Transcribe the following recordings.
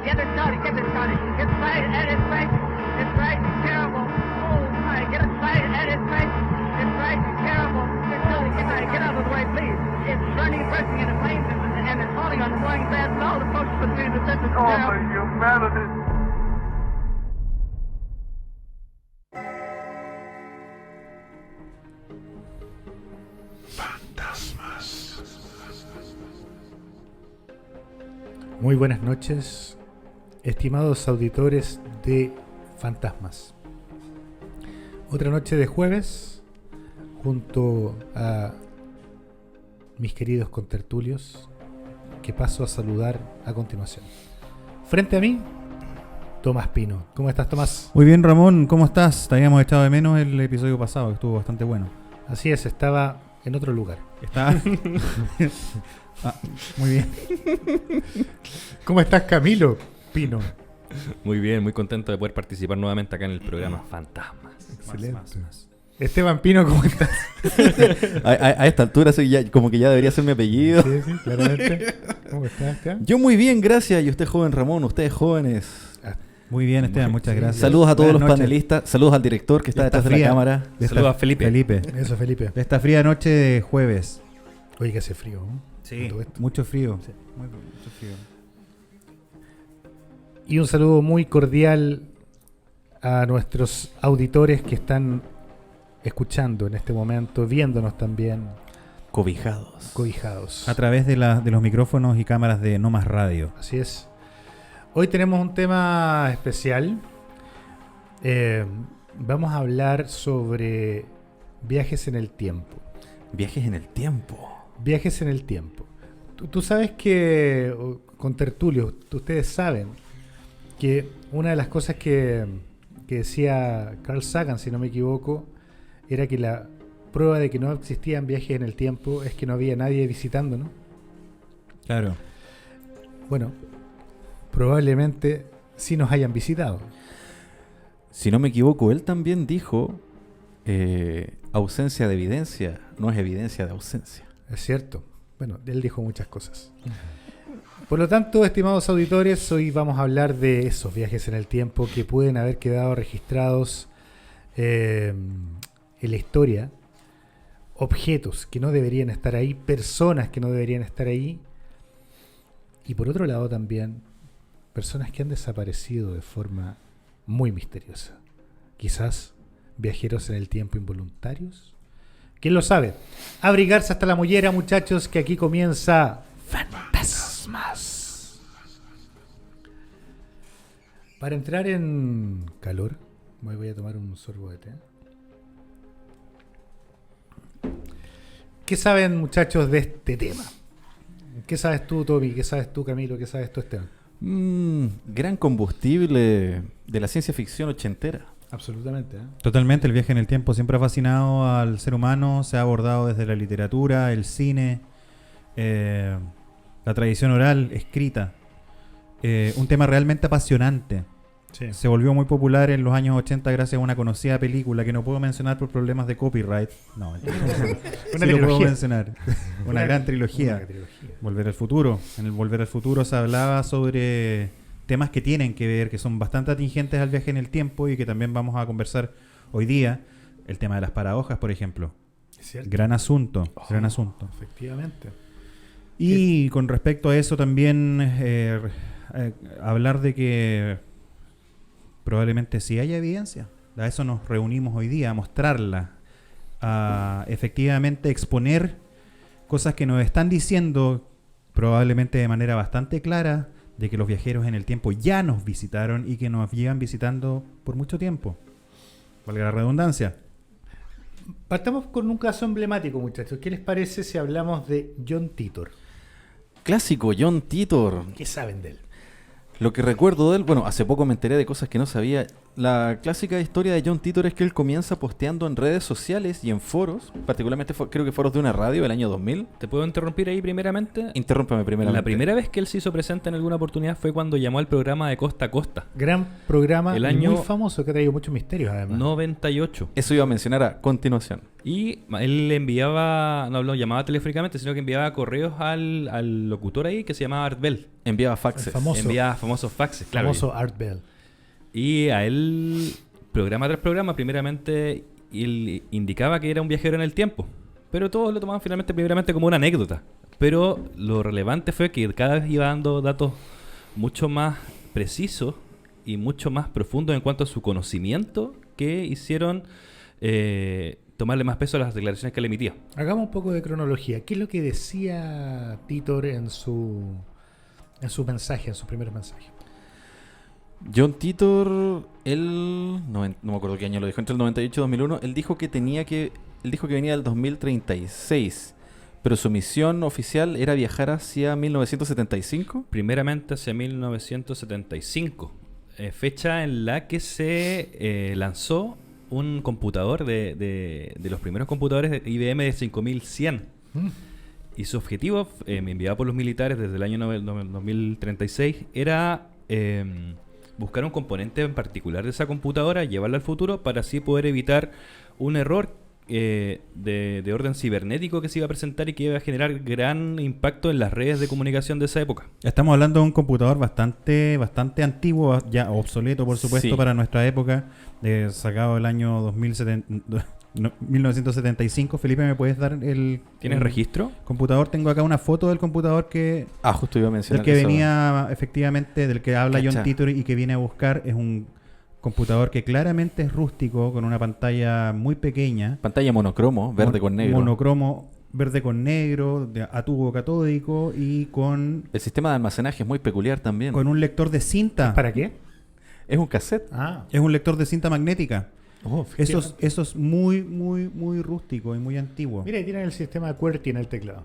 Get it started. Get it started. It's right at his face. It's right. Terrible. Oh my. Get it started at his face. It's right. Terrible. Get started. Get started. Get out of the way, please. It's burning, bursting into flames, and it's falling on the flying fast, and all the folks between the systems. Oh, my humanity. Muy buenas noches, estimados auditores de Fantasmas. Otra noche de jueves, junto a mis queridos contertulios, que paso a saludar a continuación. Frente a mí, Tomás Pino. ¿Cómo estás, Tomás? Muy bien, Ramón, ¿cómo estás? Te habíamos echado de menos el episodio pasado, que estuvo bastante bueno. Así es, estaba en otro lugar. Está... muy bien. ¿Cómo estás, Camilo Pino? Muy bien, muy contento de poder participar nuevamente acá en el programa Fantasmas. Excelente. Esteban Pino, ¿cómo estás? A esta altura soy ya, como que ya debería ser mi apellido. Sí, claramente. ¿Cómo estás, Esteban? Yo muy bien, gracias. Y usted, joven Ramón, ustedes jóvenes. Muy bien, Esteban, muchas gracias. Saludos a todos Buenas los noches. panelistas. Saludos al director que está detrás de la cámara. Saludos a Felipe. Eso, Felipe. De esta fría noche de jueves. Oye, que hace frío, ¿no? Sí, Todo esto. mucho frío. Sí. Mucho frío. Y un saludo muy cordial a nuestros auditores que están escuchando en este momento, viéndonos también, Cobijados. cobijados. A través de los micrófonos y cámaras de No Más Radio. Así es. Hoy tenemos un tema especial. Vamos a hablar sobre viajes en el tiempo. Viajes en el tiempo. Viajes en el tiempo. Tú sabes que, con tertulios, ustedes saben que una de las cosas que decía Carl Sagan, si no me equivoco, era que la prueba de que no existían viajes en el tiempo es que no había nadie visitando, ¿no? Claro. Bueno, probablemente sí nos hayan visitado. Si no me equivoco, él también dijo ausencia de evidencia no es evidencia de ausencia. Es cierto. Bueno, él dijo muchas cosas. Por lo tanto, estimados auditores, hoy vamos a hablar de esos viajes en el tiempo que pueden haber quedado registrados en la historia, objetos que no deberían estar ahí, personas que no deberían estar ahí, y por otro lado también personas que han desaparecido de forma muy misteriosa. Quizás viajeros en el tiempo involuntarios. ¿Quién lo sabe? Abrigarse hasta la mollera, muchachos, que aquí comienza Fantasmas. Para entrar en calor, voy a tomar un sorbo de té. ¿Qué saben, muchachos, de este tema? ¿Qué sabes tú, Tommy? ¿Qué sabes tú, Camilo? ¿Qué sabes tú, Esteban? Gran combustible de la ciencia ficción ochentera. Absolutamente, ¿eh? Totalmente, el viaje en el tiempo siempre ha fascinado al ser humano, se ha abordado desde la literatura, el cine, la tradición oral, escrita. Un tema realmente apasionante. Sí. Se volvió muy popular en los años 80 gracias a una conocida película que no puedo mencionar por problemas de copyright. No, sí lo puedo mencionar. Una gran trilogía. Una trilogía. Volver al futuro. En el Volver al futuro se hablaba sobre temas que tienen que ver, que son bastante atingentes al viaje en el tiempo y que también vamos a conversar hoy día. El tema de las paradojas, por ejemplo. Es cierto. Gran asunto, gran asunto. Efectivamente. Y con respecto a eso también hablar de que probablemente sí haya evidencia. A eso nos reunimos hoy día, a mostrarla, a efectivamente exponer cosas que nos están diciendo probablemente de manera bastante clara de que los viajeros en el tiempo ya nos visitaron y que nos llevan visitando por mucho tiempo. Valga la redundancia. Partamos con un caso emblemático, muchachos. ¿Qué les parece si hablamos de John Titor? Clásico, John Titor. ¿Qué saben de él? Lo que recuerdo de él, bueno, hace poco me enteré de cosas que no sabía. La clásica historia de John Titor es que él comienza posteando en redes sociales y en foros, particularmente creo que foros de una radio del año 2000. ¿Te puedo interrumpir ahí primeramente? Interrúmpame primeramente. La primera vez que él se hizo presente en alguna oportunidad fue cuando llamó al programa de Costa a Costa. Gran programa El y año muy famoso que ha traído muchos misterios además. 98. Eso iba a mencionar a continuación. Y él enviaba, no llamaba telefónicamente, sino que enviaba correos al locutor ahí que se llamaba Art Bell. Enviaba faxes. El famoso. Enviaba famosos faxes, claro. Famoso Art Bell. Y a él, programa tras programa, primeramente él indicaba que era un viajero en el tiempo. Pero todos lo tomaban finalmente primeramente como una anécdota. Pero lo relevante fue que cada vez iba dando datos mucho más precisos y mucho más profundos en cuanto a su conocimiento que hicieron tomarle más peso a las declaraciones que él emitía. Hagamos un poco de cronología. ¿Qué es lo que decía Titor en su mensaje, en su primer mensaje? John Titor, él, no me acuerdo qué año lo dijo, entre el 98 y 2001, él dijo que venía del 2036, pero su misión oficial era viajar hacia 1975. Primeramente hacia 1975, fecha en la que se lanzó un computador de los primeros computadores de IBM de 5100. Y su objetivo, enviado por los militares desde el año 2036, era buscar un componente en particular de esa computadora, llevarla al futuro para así poder evitar un error de orden cibernético que se iba a presentar y que iba a generar gran impacto en las redes de comunicación de esa época. Estamos hablando de un computador bastante antiguo, ya obsoleto por supuesto, Sí. para nuestra época, sacado el año 1975. Felipe, ¿me puedes dar el ¿Tienes registro? computador? Tengo acá una foto del computador Justo iba a del mencionar que eso. venía, efectivamente, del que habla Cacha. John Titor y que viene a buscar. Es un computador que claramente es rústico, con una pantalla muy pequeña. Pantalla monocromo, verde con negro. Monocromo, verde con negro, a tubo catódico y con El sistema de almacenaje es muy peculiar también. un lector de cinta. ¿Para qué? Es un cassette. Ah, Es un lector de cinta magnética. oh, Eso es muy, muy, muy rústico y muy antiguo. Mira, ahí tienen el sistema QWERTY en el teclado.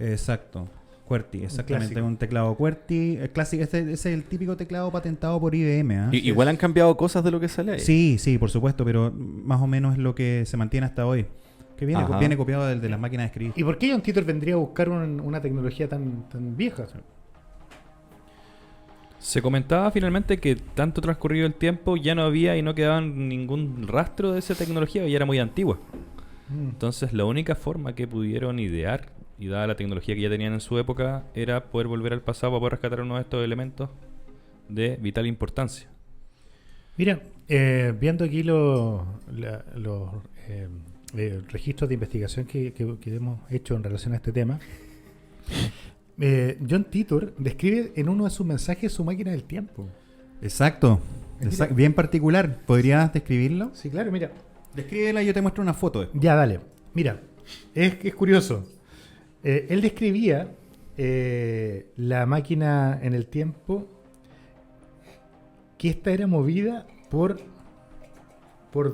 Exacto. QWERTY, exactamente. clásico. Un teclado QWERTY. Clásico, ese es el típico teclado patentado por IBM. ¿Ah? Igual han cambiado cosas de lo que sale ahí. Sí, sí, por supuesto, pero más o menos es lo que se mantiene hasta hoy. Que viene, Ajá. viene copiado de las máquinas de escribir. ¿Y por qué John Titor vendría a buscar una tecnología tan vieja? Se comentaba finalmente que tanto transcurrido el tiempo ya no había y no quedaba ningún rastro de esa tecnología y era muy antigua. Entonces la única forma que pudieron idear, y dada la tecnología que ya tenían en su época, era poder volver al pasado para poder rescatar uno de estos elementos de vital importancia. Mira, viendo aquí los registros de investigación que hemos hecho en relación a este tema, John Titor describe en uno de sus mensajes su máquina del tiempo. Exacto. Mira. Bien particular. ¿Podrías describirlo? Sí, claro, mira. Descríbela y yo te muestro una foto. Ya, dale. Mira, es curioso. Él describía la máquina en el tiempo, que esta era movida por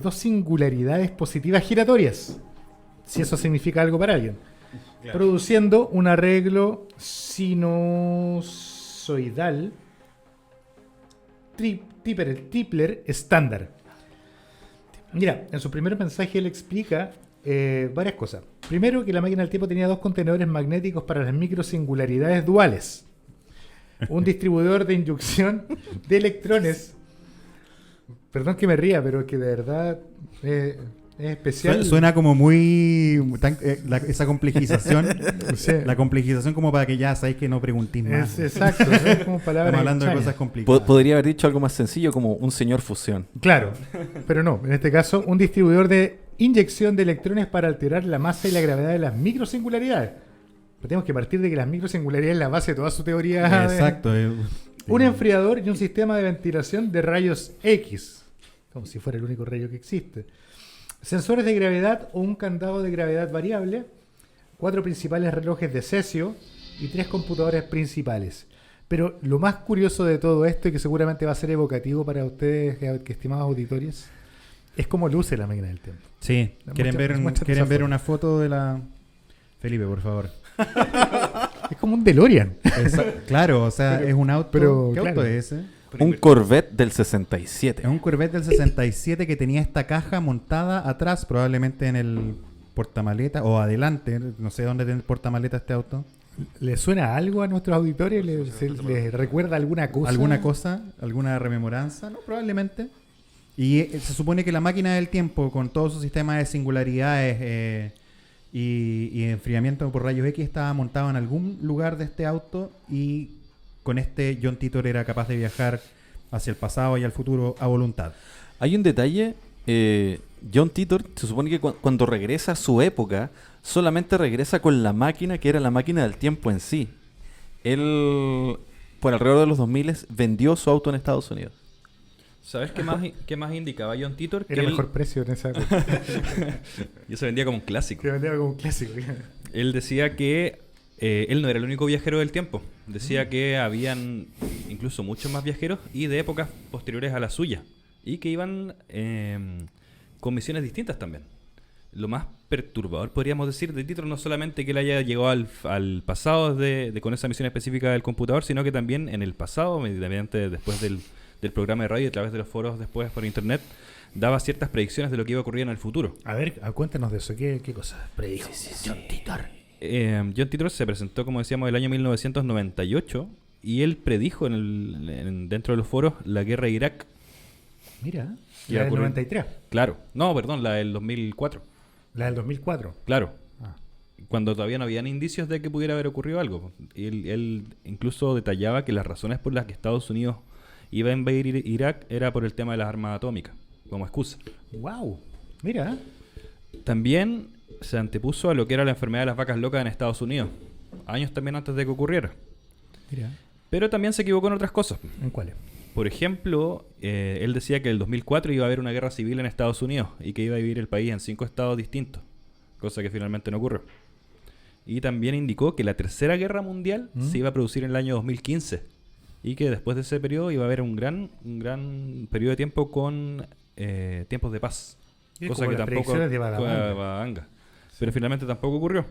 dos singularidades positivas giratorias, si eso significa algo para alguien, produciendo un arreglo sinusoidal Tipler estándar. Mira, en su primer mensaje él explica varias cosas. Primero, que la máquina del tiempo tenía dos contenedores magnéticos para las microsingularidades duales, un distribuidor de inyección de electrones. Perdón que me ría, pero que de verdad es especial. Suena como muy... esa complejización. Sí. La complejización como para que ya sabéis que no preguntís más. Exacto, es como palabras Estamos hablando de extrañas. cosas complicadas. Podría haber dicho algo más sencillo como un señor fusión. Claro, pero no. En este caso, un distribuidor de inyección de electrones para alterar la masa y la gravedad de las microsingularidades. Pero tenemos que partir de que las microsingularidades es la base de toda su teoría. Exacto. Un enfriador y un sistema de ventilación de rayos X, como si fuera el único rayo que existe. Sensores de gravedad o un candado de gravedad variable, 4 principales relojes de cesio y 3 computadores principales. Pero lo más curioso de todo esto, y que seguramente va a ser evocativo para ustedes, estimados auditores, es cómo luce la máquina del tiempo. Sí. ¿Quieren Muéstrate ver esa foto. una foto de la... Felipe, por favor. Es como un DeLorean. Claro, o sea, Pero- es un auto. pero, ¿Qué auto claro. es ese? Un Corvette del 67. Es un Corvette del 67 que tenía esta caja montada atrás, probablemente en el portamaleta o adelante, no sé dónde tiene el portamaleta este auto. ¿Le suena algo a nuestros auditores? ¿Les recuerda alguna cosa? ¿Alguna cosa? ¿Alguna rememoranza? No, probablemente. Y se supone que la máquina del tiempo, con todo su sistema de singularidades y enfriamiento por rayos X, estaba montado en algún lugar de este auto, y con este John Titor era capaz de viajar hacia el pasado y al futuro a voluntad. Hay un detalle. John Titor se supone que cuando regresa a su época, solamente regresa con la máquina que era la máquina del tiempo en sí. Él, por alrededor de los 2000, vendió su auto en Estados Unidos. ¿Sabes qué más indicaba John Titor? Era mejor precio en esa época. Y se vendía como un clásico. Se vendía como un clásico. Él decía que él no era el único viajero del tiempo. Decía que habían incluso muchos más viajeros y de épocas posteriores a la suya. Y que iban con misiones distintas también. Lo más perturbador, podríamos decir, de Titor no solamente que él haya llegado al pasado con esa misión específica del computador, sino que también en el pasado, mediante después del programa de radio y a través de los foros después por internet, daba ciertas predicciones de lo que iba a ocurrir en el futuro. A ver, cuéntanos de eso. ¿Qué cosas predijo John Titor? John Titor se presentó, como decíamos, el año 1998 y él predijo dentro de los foros la guerra de Irak. Mira, Y la del ocurrió- 93. Claro, no, perdón, la del 2004. La del 2004. Claro, Ah. cuando todavía no habían indicios de que pudiera haber ocurrido algo. Él incluso detallaba que las razones por las que Estados Unidos iba a invadir Irak era por el tema de las armas atómicas, como excusa. Wow. Mira. También se antepuso a lo que era la enfermedad de las vacas locas en Estados Unidos, años también antes de que ocurriera. Mira. Pero también se equivocó en otras cosas. ¿En cuáles? Por ejemplo, él decía que en el 2004 iba a haber una guerra civil en Estados Unidos y que iba a dividir el país en 5 estados distintos, cosa que finalmente no ocurrió. Y también indicó que la tercera guerra mundial se iba a producir en el año 2015 y que después de ese periodo iba a haber un gran periodo de tiempo con tiempos de paz, Es cosa como que las tampoco predicciones de Badabanga. Badabanga. Pero finalmente tampoco ocurrió.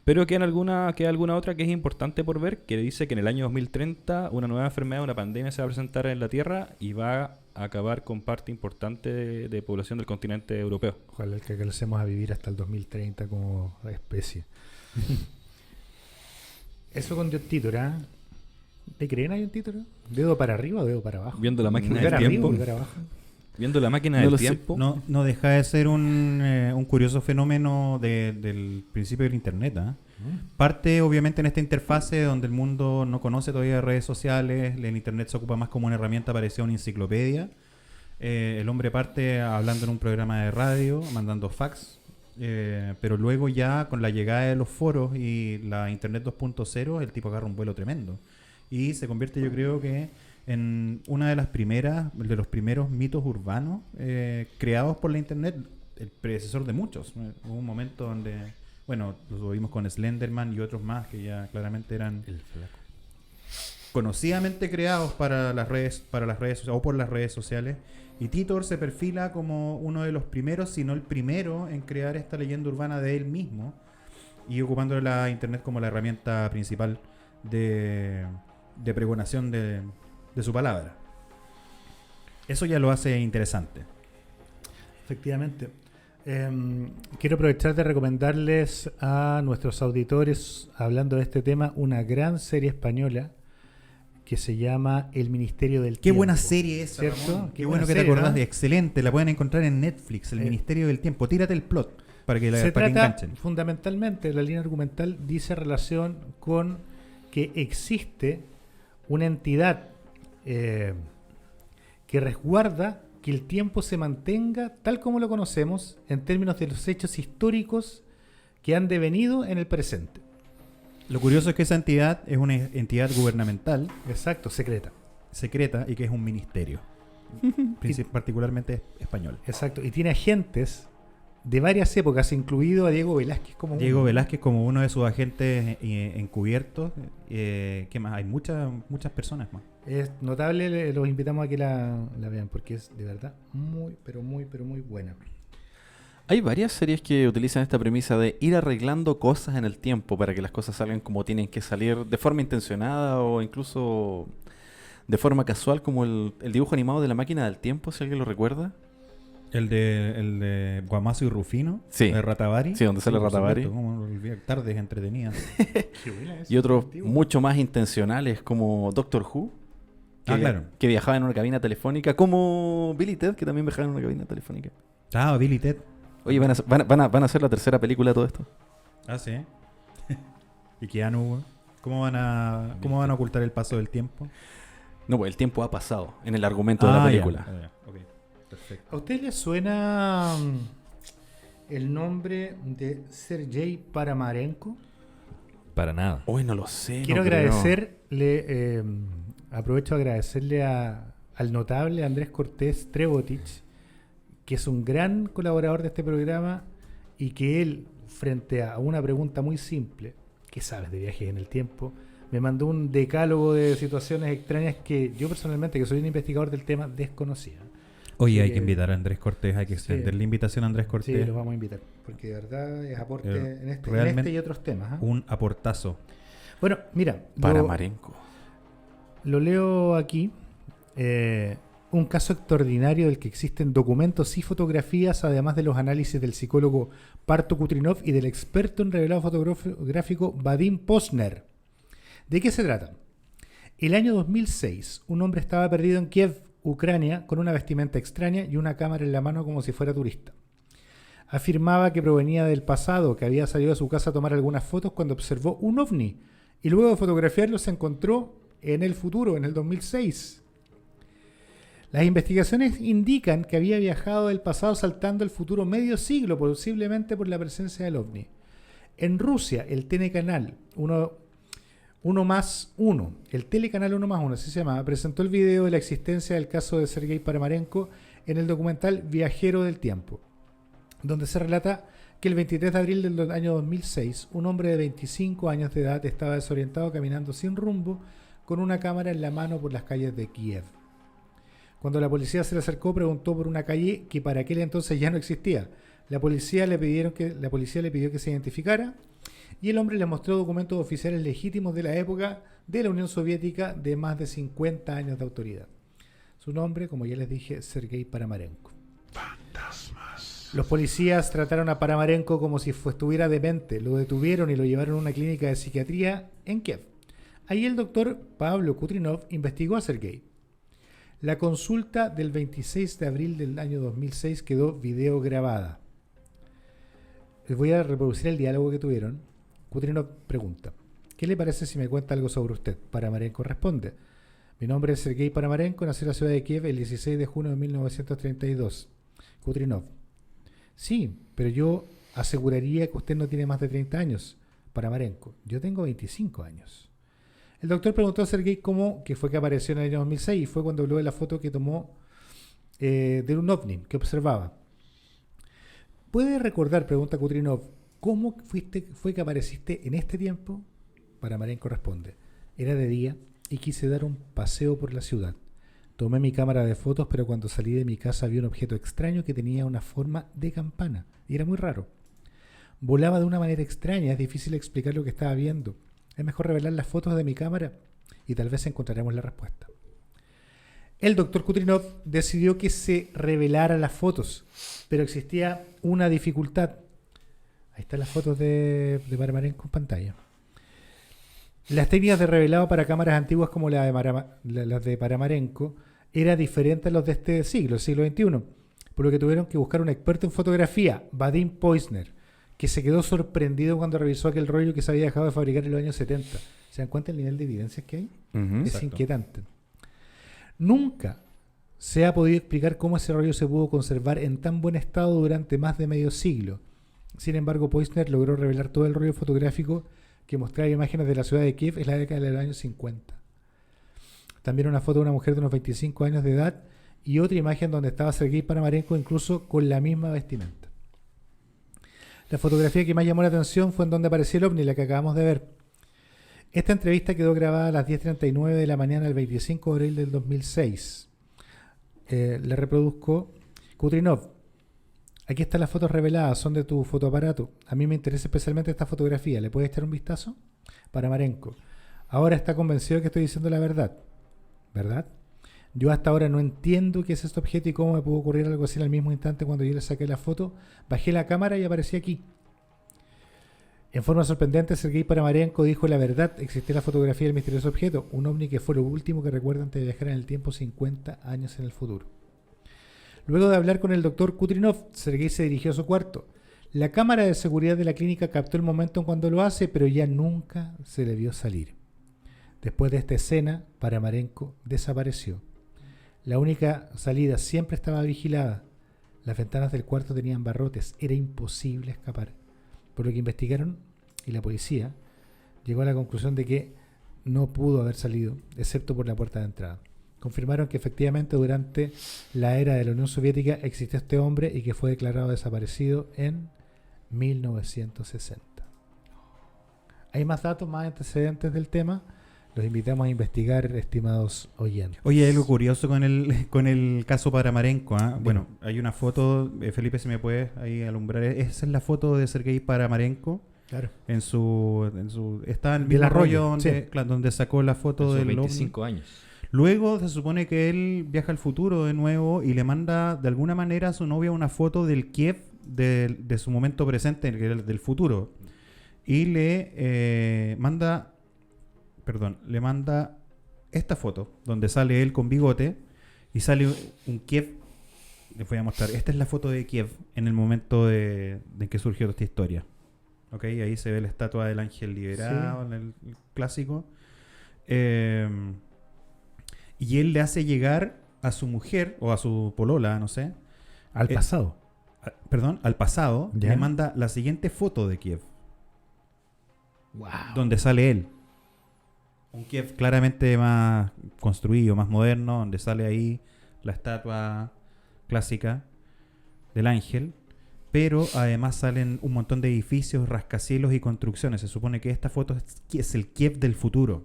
Pero queda alguna otra que es importante por ver, que dice que en el año 2030 una nueva enfermedad, una pandemia se va a presentar en la Tierra y va a acabar con parte importante de población del continente europeo. Ojalá que alcancemos a vivir hasta el 2030 como especie. Eso con John Titor, ¿ah? ¿Te creen a John Titor? ¿Dedo para arriba o dedo para abajo? Viendo la máquina ¿Pulgar del arriba tiempo. o pulgar abajo? Viendo la máquina No del lo sé. tiempo. No deja de ser un curioso fenómeno del principio del Internet. ¿Ah? Parte obviamente en esta interfase donde el mundo no conoce todavía redes sociales, el Internet se ocupa más como una herramienta parecida a una enciclopedia. El hombre parte hablando en un programa de radio, mandando fax, pero luego ya con la llegada de los foros y la Internet 2.0, el tipo agarra un vuelo tremendo y se convierte, yo creo que, en una de los primeros mitos urbanos creados por la Internet, el predecesor de muchos. Hubo un momento donde, bueno, lo vimos con Slenderman y otros más que ya claramente eran conocidamente creados para las redes sociales o por las redes sociales. Y Titor se perfila como uno de los primeros, si no el primero, en crear esta leyenda urbana de él mismo y ocupando la Internet como la herramienta principal de pregonación de su palabra. Eso ya lo hace interesante. Efectivamente. Quiero aprovechar de recomendarles a nuestros auditores, hablando de este tema, una gran serie española que se llama El Ministerio del Qué Tiempo. buena serie esa, ¿cierto? Ramón. Qué buena bueno que te serie, acordás ¿no? de. Excelente, la pueden encontrar en Netflix, El Ministerio del Tiempo. Tírate el plot para que, Se para que trata, enganchen. fundamentalmente, la línea argumental dice relación con que existe una entidad que resguarda que el tiempo se mantenga tal como lo conocemos en términos de los hechos históricos que han devenido en el presente. Lo curioso es que esa entidad es una entidad gubernamental, Exacto, secreta. secreta, y que es un ministerio, particularmente español. Exacto, y tiene agentes de varias épocas, incluido a Diego Velázquez como Diego uno. Velázquez como uno de sus agentes encubiertos. ¿Qué más? Hay muchas personas más. Es notable, los invitamos a que la vean porque es de verdad muy, pero muy, pero muy buena. Hay varias series que utilizan esta premisa de ir arreglando cosas en el tiempo para que las cosas salgan como tienen que salir de forma intencionada o incluso de forma casual, como el dibujo animado de La Máquina del Tiempo, si alguien lo recuerda. El de Guamazo y Rufino, Sí. de Ratavari. Sí, donde sale por Ratavari. supuesto, cómo olvidar, tardes entretenidas. Qué buena esa, Y otros antiguo. mucho más intencionales, como Doctor Who, Claro. que viajaba en una cabina telefónica, como Billy y Ted, que también viajaba en una cabina telefónica. Ah, Billy Ted. Oye, van a hacer la tercera película de todo esto. Ah, sí. ¿Y Keanu? ¿Cómo van a ocultar el paso del tiempo? No, pues el tiempo ha pasado en el argumento de la película. Ya. Ok, perfecto. ¿A usted le suena el nombre de Sergei Paramarenko? Para nada. Hoy no lo sé. Quiero no creo. agradecerle, aprovecho a agradecerle al notable Andrés Cortés Trebotich, que es un gran colaborador de este programa y que él, frente a una pregunta muy simple, ¿qué sabes de viajes en el tiempo?, me mandó un decálogo de situaciones extrañas que yo personalmente, que soy un investigador del tema, desconocía. Oye, hay Sí, que invitar a Andrés Cortés, hay que sí. extender la invitación a Andrés Sí, Cortés. los vamos a invitar, porque de verdad es aporte en este realmente y otros temas. ¿Ah? Un aportazo. Bueno, mira, Paramarenko. lo leo aquí. Un caso extraordinario del que existen documentos y fotografías, además de los análisis del psicólogo Parto Kutrinov y del experto en revelado fotográfico Vadim Posner. ¿De qué se trata? El año 2006, un hombre estaba perdido en Kiev, Ucrania, con una vestimenta extraña y una cámara en la mano como si fuera turista. Afirmaba que provenía del pasado, que había salido de su casa a tomar algunas fotos cuando observó un ovni y luego de fotografiarlo se encontró en el futuro, en el 2006. Las investigaciones indican que había viajado del pasado saltando el futuro medio siglo, posiblemente por la presencia del ovni. En Rusia, el telecanal 1+1, el telecanal 1+1, así se llamaba, presentó el video de la existencia del caso de Sergei Paramarenko en el documental Viajero del Tiempo, donde se relata que el 23 de abril del año 2006, un hombre de 25 años de edad estaba desorientado caminando sin rumbo con una cámara en la mano por las calles de Kiev. Cuando la policía se le acercó, preguntó por una calle que para aquel entonces ya no existía. La policía le pidió que se identificara y el hombre le mostró documentos oficiales legítimos de la época de la Unión Soviética de más de 50 años de autoridad. Su nombre, como ya les dije, Sergei Paramarenko. Los policías trataron a Paramarenko como si estuviera demente, lo detuvieron y lo llevaron a una clínica de psiquiatría en Kiev. Ahí el doctor Pablo Kutrinov investigó a Sergei. La consulta del 26 de abril del año 2006 quedó videograbada. Les voy a reproducir el diálogo que tuvieron. Kutrinov pregunta: ¿qué le parece si me cuenta algo sobre usted? Paramarenko responde: mi nombre es Sergei Paramarenko, nací en la ciudad de Kiev el 16 de junio de 1932. Kutrinov: sí, pero yo aseguraría que usted no tiene más de 30 años. Paramarenko: yo tengo 25 años. El doctor preguntó a Sergei cómo que fue que apareció en el año 2006 y fue cuando habló de la foto que tomó de un ovni que observaba. ¿Puede recordar, pregunta Kutrinov, cómo fue que apareciste en este tiempo? Paramarenko responde: era de día y quise dar un paseo por la ciudad. Tomé mi cámara de fotos, pero cuando salí de mi casa vi un objeto extraño que tenía una forma de campana y era muy raro. Volaba de una manera extraña, es difícil explicar lo que estaba viendo. Es mejor revelar las fotos de mi cámara y tal vez encontraremos la respuesta. El doctor Kutrinov decidió que se revelaran las fotos, pero existía una dificultad. Ahí están las fotos de Paramarenko en pantalla. Las técnicas de revelado para cámaras antiguas como las de Paramarenko era diferente a los de este siglo, el siglo XXI, por lo que tuvieron que buscar un experto en fotografía, Vadim Posner, que se quedó sorprendido cuando revisó aquel rollo que se había dejado de fabricar en los años 70. ¿Se dan cuenta el nivel de evidencias que hay? Es Exacto. inquietante. Nunca se ha podido explicar cómo ese rollo se pudo conservar en tan buen estado durante más de medio siglo. Sin embargo, Posner logró revelar todo el rollo fotográfico que mostraba imágenes de la ciudad de Kiev en la década de los años 50. También una foto de una mujer de unos 25 años de edad y otra imagen donde estaba Sergei Paramarenko incluso con la misma vestimenta. La fotografía que más llamó la atención fue en donde apareció el ovni, la que acabamos de ver. Esta entrevista quedó grabada a las 10:39 de la mañana del 25 de abril del 2006. Le reproduzco. Kutrinov: aquí están las fotos reveladas, son de tu fotoaparato. A mí me interesa especialmente esta fotografía. ¿Le puedes echar un vistazo? Paramarenko: ahora está convencido de que estoy diciendo la verdad. ¿verdad? Yo hasta ahora no entiendo qué es este objeto y cómo me pudo ocurrir algo así en el mismo instante cuando yo le saqué la foto. Bajé la cámara y aparecí aquí. En forma sorprendente, Sergei Paramarenko dijo la verdad. Existía la fotografía del misterioso objeto, un ovni que fue lo último que recuerda antes de viajar en el tiempo 50 años en el futuro. Luego de hablar con el doctor Kutrinov, Sergei se dirigió a su cuarto. La cámara de seguridad de la clínica captó el momento en cuando lo hace, pero ya nunca se le vio salir. Después de esta escena, Paramarenko desapareció. La única salida siempre estaba vigilada. Las ventanas del cuarto tenían barrotes. Era imposible escapar. Por lo que investigaron y la policía llegó a la conclusión de que no pudo haber salido, excepto por la puerta de entrada. Confirmaron que efectivamente durante la era de la Unión Soviética existió este hombre y que fue declarado desaparecido en 1960. Hay más datos, más antecedentes del tema. Los invitamos a investigar, estimados oyentes. Oye, hay algo curioso con el caso Paramarenko. Bueno, hay una foto, Felipe, si me puedes ahí alumbrar. Esa es la foto de Sergei Paramarenko. Claro. Está en el Del mismo arroyo, rollo donde sacó la foto de del 25 ovni. años. Luego se supone que él viaja al futuro de nuevo y le manda de alguna manera a su novia una foto del Kiev de su momento presente, del futuro. Y le manda esta foto donde sale él con bigote y sale un Kiev. Les voy a mostrar. Esta es la foto de Kiev en el momento de que surgió esta historia. ¿Ok? Ahí se ve la estatua del ángel liberado, en el clásico. Y él le hace llegar a su mujer o a su polola, no sé. Al pasado. Al pasado. ¿Ya? Le manda la siguiente foto de Kiev. Wow. Donde sale él. Un Kiev claramente más construido, más moderno, donde sale ahí la estatua clásica del ángel. Pero además salen un montón de edificios, rascacielos y construcciones. Se supone que esta foto es el Kiev del futuro.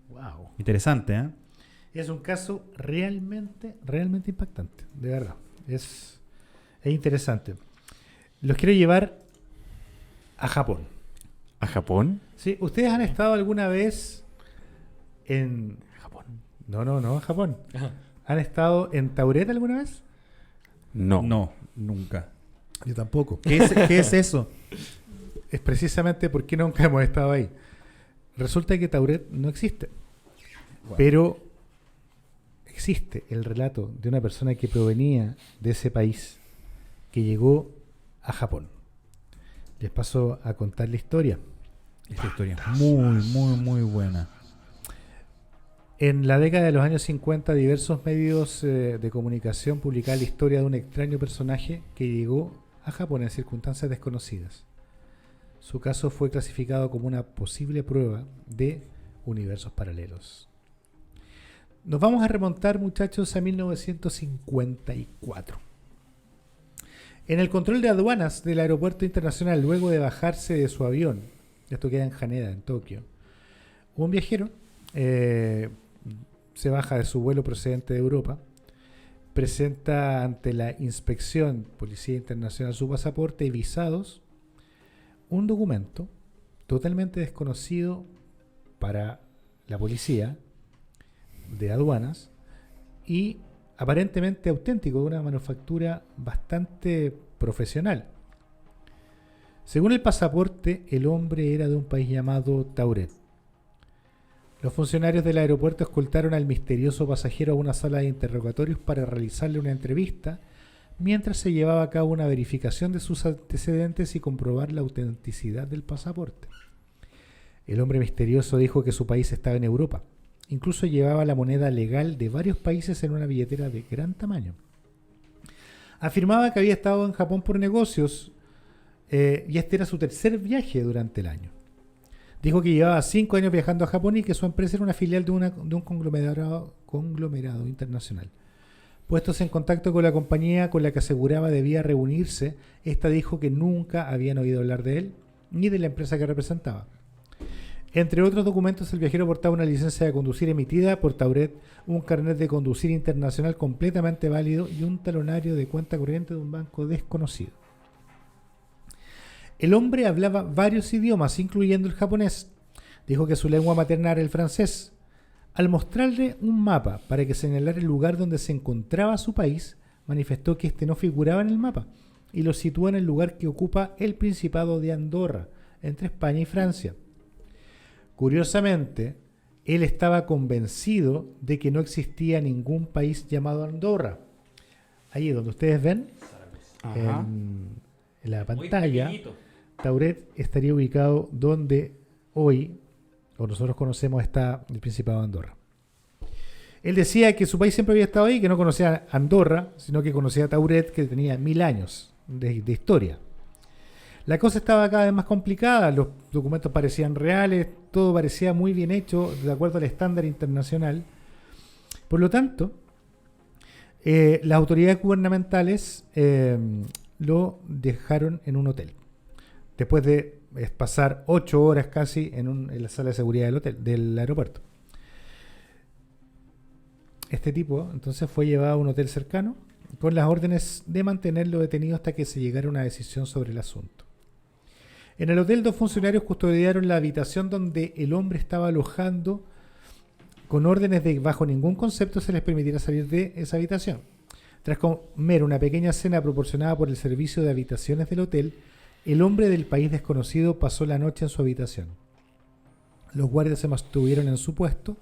Wow. Interesante, ¿eh? Es un caso realmente impactante, de verdad. Es interesante. Los quiero llevar a Japón. ¿A Japón? Sí, ¿ustedes han estado alguna vez en Japón. No, en Japón. ¿Han estado en Tauret alguna vez? No, nunca. Yo tampoco. ¿Qué es eso? Es precisamente porque nunca hemos estado ahí. Resulta que Tauret no existe. Wow. Pero existe el relato de una persona que provenía de ese país que llegó a Japón. Les paso a contar la historia. Esta historia es muy buena. En la década de los años 50, diversos medios de comunicación publicaban la historia de un extraño personaje que llegó a Japón en circunstancias desconocidas. Su caso fue clasificado como una posible prueba de universos paralelos. Nos vamos a remontar, muchachos, a 1954. En el control de aduanas del aeropuerto internacional, luego de bajarse de su avión, esto queda en Haneda, en Tokio, un viajero se baja de su vuelo procedente de Europa, presenta ante la inspección Policía Internacional su pasaporte y visados, un documento totalmente desconocido para la policía de aduanas y aparentemente auténtico, de una manufactura bastante profesional. Según el pasaporte, el hombre era de un país llamado Tauret. Los funcionarios del aeropuerto escoltaron al misterioso pasajero a una sala de interrogatorios para realizarle una entrevista, mientras se llevaba a cabo una verificación de sus antecedentes y comprobar la autenticidad del pasaporte. El hombre misterioso dijo que su país estaba en Europa. Incluso llevaba la moneda legal de varios países en una billetera de gran tamaño. Afirmaba que había estado en Japón por negocios y este era su tercer viaje durante el año. Dijo que llevaba 5 años viajando a Japón y que su empresa era una filial de un conglomerado internacional. Puestos en contacto con la compañía con la que aseguraba debía reunirse, esta dijo que nunca habían oído hablar de él ni de la empresa que representaba. Entre otros documentos, el viajero portaba una licencia de conducir emitida por Tauret, un carnet de conducir internacional completamente válido y un talonario de cuenta corriente de un banco desconocido. El hombre hablaba varios idiomas, incluyendo el japonés. Dijo que su lengua materna era el francés. Al mostrarle un mapa para que señalara el lugar donde se encontraba su país, manifestó que este no figuraba en el mapa y lo sitúa en el lugar que ocupa el Principado de Andorra, entre España y Francia. Curiosamente, él estaba convencido de que no existía ningún país llamado Andorra. Ahí donde ustedes ven, Ajá. en la pantalla, Tauret estaría ubicado donde hoy, o nosotros conocemos, está el Principado de Andorra. Él decía que su país siempre había estado ahí, que no conocía Andorra, sino que conocía a Tauret, que tenía 1000 años de historia. La cosa estaba cada vez más complicada, los documentos parecían reales, todo parecía muy bien hecho, de acuerdo al estándar internacional. Por lo tanto, las autoridades gubernamentales lo dejaron en un hotel. Después de pasar 8 horas casi en la sala de seguridad del hotel, del aeropuerto. Este tipo entonces fue llevado a un hotel cercano con las órdenes de mantenerlo detenido hasta que se llegara a una decisión sobre el asunto. En el hotel, 2 funcionarios custodiaron la habitación donde el hombre estaba alojando, con órdenes de que bajo ningún concepto se les permitiera salir de esa habitación. Tras comer una pequeña cena proporcionada por el servicio de habitaciones del hotel, el hombre del país desconocido pasó la noche en su habitación. Los guardias se mantuvieron en su puesto,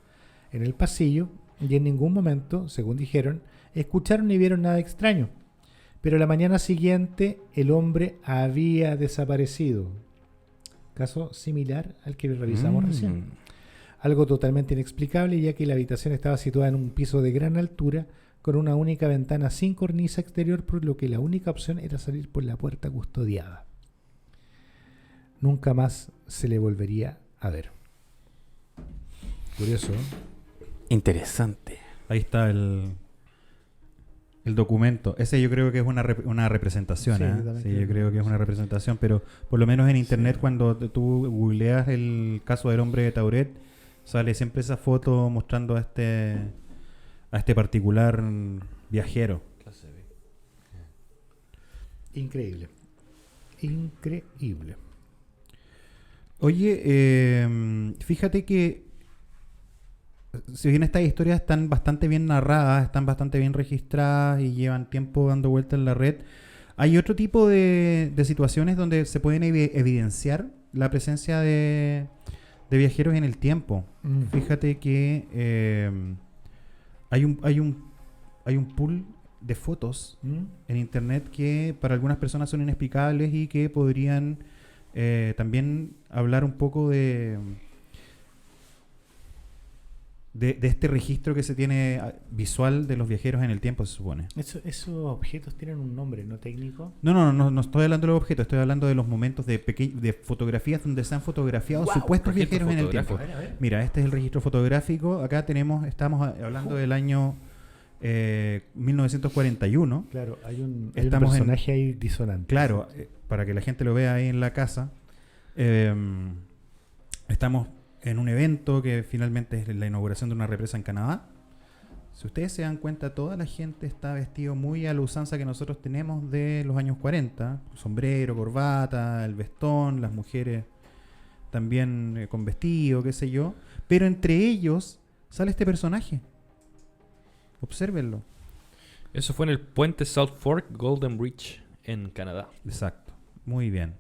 en el pasillo, y en ningún momento, según dijeron, escucharon ni vieron nada extraño. Pero la mañana siguiente el hombre había desaparecido. Caso similar al que revisamos recién. Algo totalmente inexplicable, ya que la habitación estaba situada en un piso de gran altura, con una única ventana sin cornisa exterior, por lo que la única opción era salir por la puerta custodiada. Nunca más se le volvería a ver. Curioso, ¿eh? Interesante. Ahí está el documento. Ese yo creo que es una representación. Sí, ¿eh? yo también Sí, creo yo creo que es sí. una representación, pero por lo menos en internet, cuando tú googleas el caso del hombre de Tauret, sale siempre esa foto mostrando a este particular viajero. Increíble. Increíble. Oye, fíjate que si bien estas historias están bastante bien narradas, están bastante bien registradas y llevan tiempo dando vueltas en la red, hay otro tipo de situaciones donde se pueden evidenciar la presencia de viajeros en el tiempo. Fíjate que hay un pool de fotos en internet que para algunas personas son inexplicables y que podrían también hablar un poco de este registro que se tiene visual de los viajeros en el tiempo, se supone. Esos objetos tienen un nombre, ¿no técnico? No estoy hablando de los objetos, estoy hablando de los momentos de fotografías donde se han fotografiado supuestos registro viajeros en el tiempo. fotográfico. A ver. Mira, este es el registro fotográfico. Acá estamos hablando del año 1941. Claro, hay un Estamos en- personaje ahí disonante. Claro, para que la gente lo vea ahí en la casa. Estamos en un evento que finalmente es la inauguración de una represa en Canadá. Si ustedes se dan cuenta, toda la gente está vestido muy a la usanza que nosotros tenemos de los años 40. Sombrero, corbata, el vestón, las mujeres también con vestido, qué sé yo. Pero entre ellos sale este personaje. Obsérvenlo. Eso fue en el puente South Fork Golden Bridge en Canadá. Exacto. Muy bien.